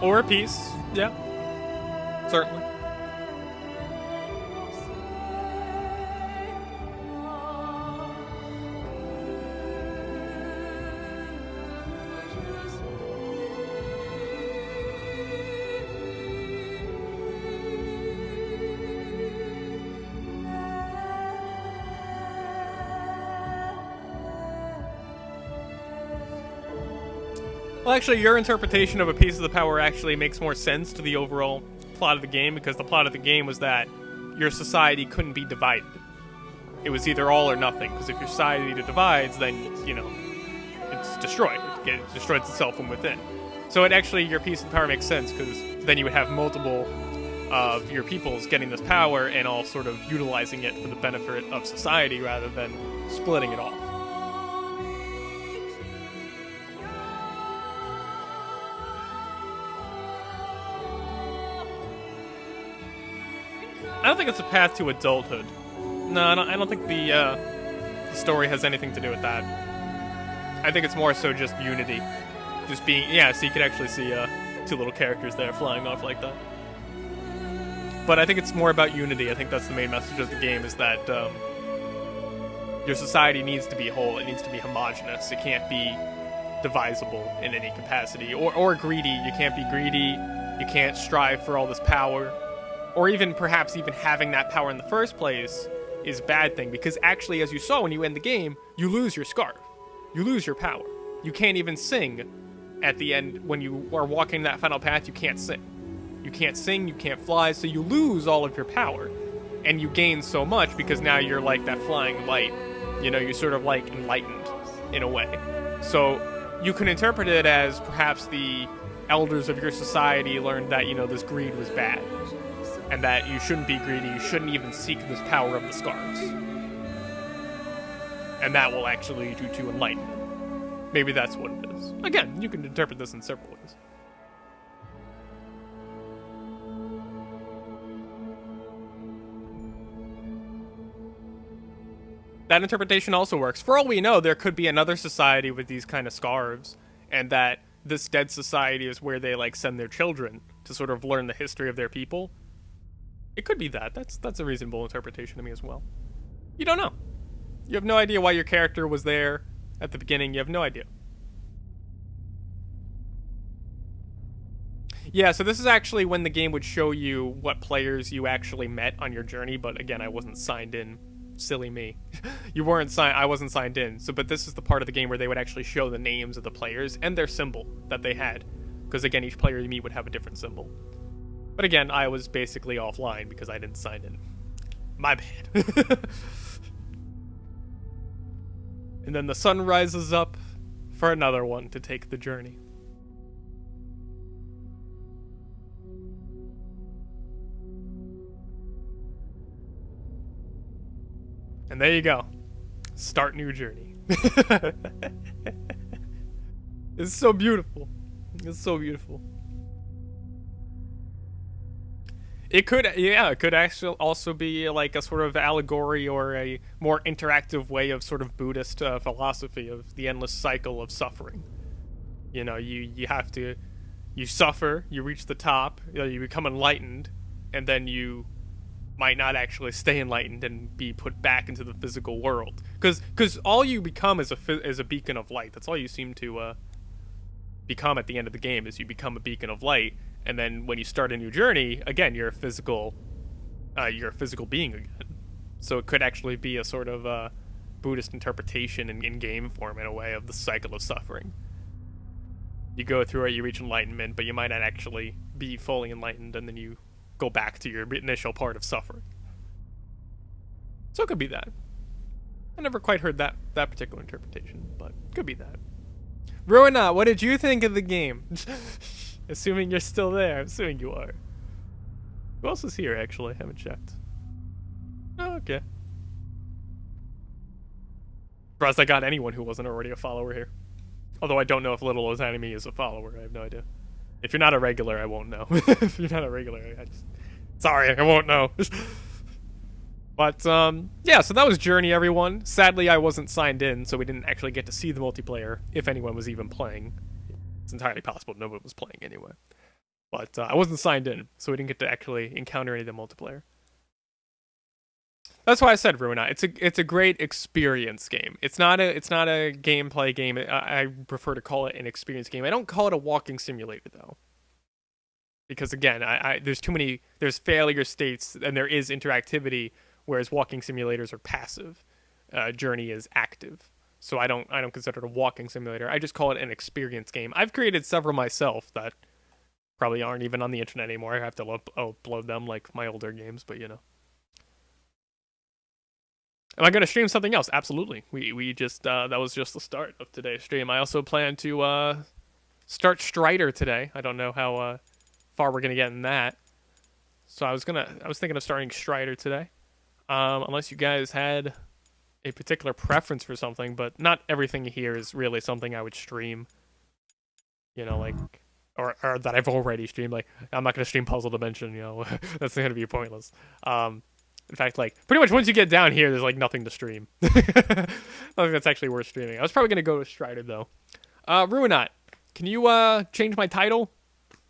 Or a piece, yeah. Certainly. Well, actually, your interpretation of a piece of the power actually makes more sense to the overall plot of the game, because the plot of the game was that your society couldn't be divided. It was either all or nothing, because if your society divides, then, you know, it's destroyed. It destroys itself from within. So it actually, your piece of the power makes sense, because then you would have multiple of your peoples getting this power and all sort of utilizing it for the benefit of society rather than splitting it off. I don't think it's a path to adulthood. No, I don't think the story has anything to do with that. I think it's more so just unity. Just being, yeah, so you could actually see two little characters there flying off like that. But I think it's more about unity. I think that's the main message of the game, is that your society needs to be whole. It needs to be homogenous. It can't be divisible in any capacity. Or greedy. You can't be greedy. You can't strive for all this power. Or even perhaps even having that power in the first place is a bad thing, because actually, as you saw when you end the game, you lose your scarf. You lose your power. You can't even sing at the end. When you are walking that final path, you can't sing. You can't sing, you can't fly, so you lose all of your power. And you gain so much because now you're like that flying light. You know, you're sort of like enlightened in a way. So you can interpret it as perhaps the elders of your society learned that, you know, this greed was bad. And that you shouldn't be greedy, you shouldn't even seek this power of the scarves. And that will actually lead you to enlightenment. Maybe that's what it is. Again, you can interpret this in several ways. That interpretation also works. For all we know, there could be another society with these kind of scarves, and that this dead society is where they, like, send their children to sort of learn the history of their people. It could be that. That's a reasonable interpretation to me as well. You don't know. You have no idea why your character was there at the beginning. You have no idea. Yeah, so this is actually when the game would show you what players you actually met on your journey, but again, I wasn't signed in. Silly me. I wasn't signed in. So, but this is the part of the game where they would actually show the names of the players and their symbol that they had. Because again, each player you meet would have a different symbol. But again, I was basically offline because I didn't sign in. My bad. And then the sun rises up for another one to take the journey. And there you go. Start new journey. It's so beautiful. It's so beautiful. It could actually also be like a sort of allegory or a more interactive way of sort of Buddhist philosophy of the endless cycle of suffering. You know, you suffer, you reach the top, you become enlightened, and then you might not actually stay enlightened and be put back into the physical world. Because all you become is a beacon of light. That's all you seem to become at the end of the game, is you become a beacon of light. And then when you start a new journey, again, you're a physical being again. So it could actually be a sort of Buddhist interpretation in game form, in a way, of the cycle of suffering. You go through it, you reach enlightenment, but you might not actually be fully enlightened, and then you go back to your initial part of suffering. So it could be that. I never quite heard that particular interpretation, but it could be that. Ruina, what did you think of the game? Assuming you're still there. I'm assuming you are. Who else is here, actually? I haven't checked. Oh, okay. Surprised I got anyone who wasn't already a follower here. Although I don't know if Little O's Enemy is a follower. I have no idea. If you're not a regular, I won't know. If you're not a regular, sorry, I won't know. But, yeah, so that was Journey, everyone. Sadly, I wasn't signed in, so we didn't actually get to see the multiplayer, if anyone was even playing. It's entirely possible nobody was playing anyway. But I wasn't signed in, so we didn't get to actually encounter any of the multiplayer. That's why I said Ruina. It's a great experience game. It's not a gameplay game. I prefer to call it an experience game. I don't call it a walking simulator though, because again, there's failure states and there is interactivity, whereas walking simulators are passive. Journey is active. So I don't consider it a walking simulator. I just call it an experience game. I've created several myself that probably aren't even on the internet anymore. I have to upload them like my older games, but you know. Am I going to stream something else? Absolutely. We just that was just the start of today's stream. I also plan to start Strider today. I don't know how far we're gonna get in that. So I was thinking of starting Strider today. Unless you guys had a particular preference for something, but not everything here is really something I would stream. You know, like or that I've already streamed. Like I'm not gonna stream Puzzle Dimension. You know, that's gonna be pointless. In fact, like, pretty much once you get down here, there's, like, nothing to stream. I think that's actually worth streaming. I was probably going to go with Strider, though. Ruinot, can you, change my title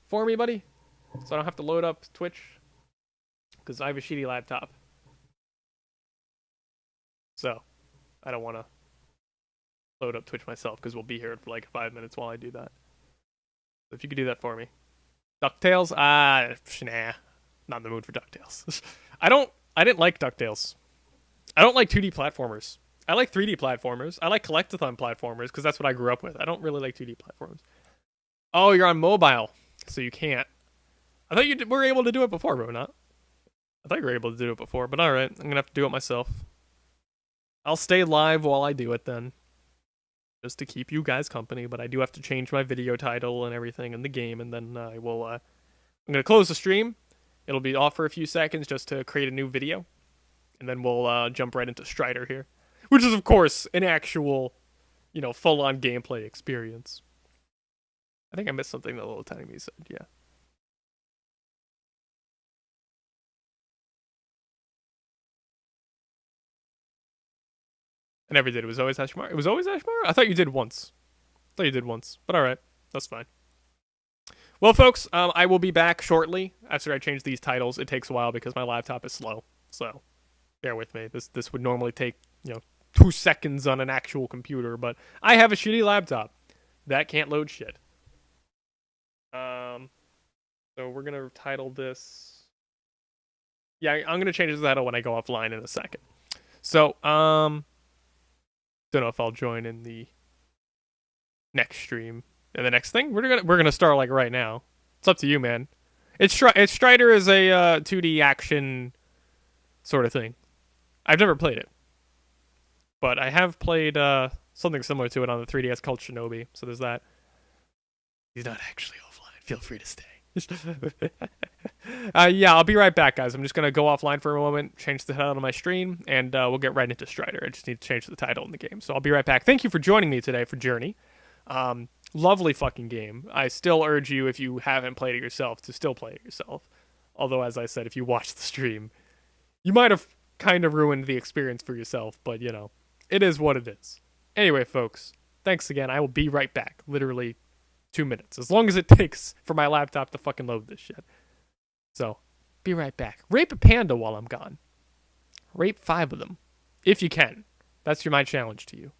for me, buddy? So I don't have to load up Twitch? Because I have a shitty laptop. So, I don't want to load up Twitch myself, because we'll be here for, like, 5 minutes while I do that. So if you could do that for me. DuckTales? Nah. Not in the mood for DuckTales. I didn't like DuckTales. I don't like 2D platformers. I like 3D platformers. I like collectathon platformers because that's what I grew up with. I don't really like 2D platformers. Oh, you're on mobile, so you can't. I thought you were able to do it before, bro. Not. I thought you were able to do it before, but all right. I'm gonna have to do it myself. I'll stay live while I do it then, just to keep you guys company. But I do have to change my video title and everything in the game, and then I will. I'm gonna close the stream. It'll be off for a few seconds just to create a new video. And then we'll jump right into Strider here. Which is, of course, an actual, you know, full-on gameplay experience. I think I missed something that little tiny me said, yeah. I never did. It was always Ashmar. It was always Ashmar? I thought you did once. But alright. That's fine. Well, folks, I will be back shortly after I change these titles. It takes a while because my laptop is slow, so bear with me. This would normally take, 2 seconds on an actual computer, but I have a shitty laptop that can't load shit. So we're gonna title this. Yeah, I'm gonna change the title when I go offline in a second. So, don't know if I'll join in the next stream. And the next thing we're gonna start like right now. It's up to you, man. Strider is a 2D action sort of thing. I've never played it, but I have played something similar to it on the 3DS called Shinobi. So there's that. He's not actually offline. Feel free to stay. Yeah, I'll be right back, guys. I'm just gonna go offline for a moment, change the title of my stream, and we'll get right into Strider. I just need to change the title in the game. So I'll be right back. Thank you for joining me today for Journey. Lovely fucking game. I still urge you, if you haven't played it yourself, to still play it yourself. Although, as I said, if you watch the stream, you might have kind of ruined the experience for yourself, but, it is what it is. Anyway, folks, thanks again. I will be right back. Literally 2 minutes. As long as it takes for my laptop to fucking load this shit. So, be right back. Rape a panda while I'm gone. Rape 5 of them. If you can. That's my challenge to you.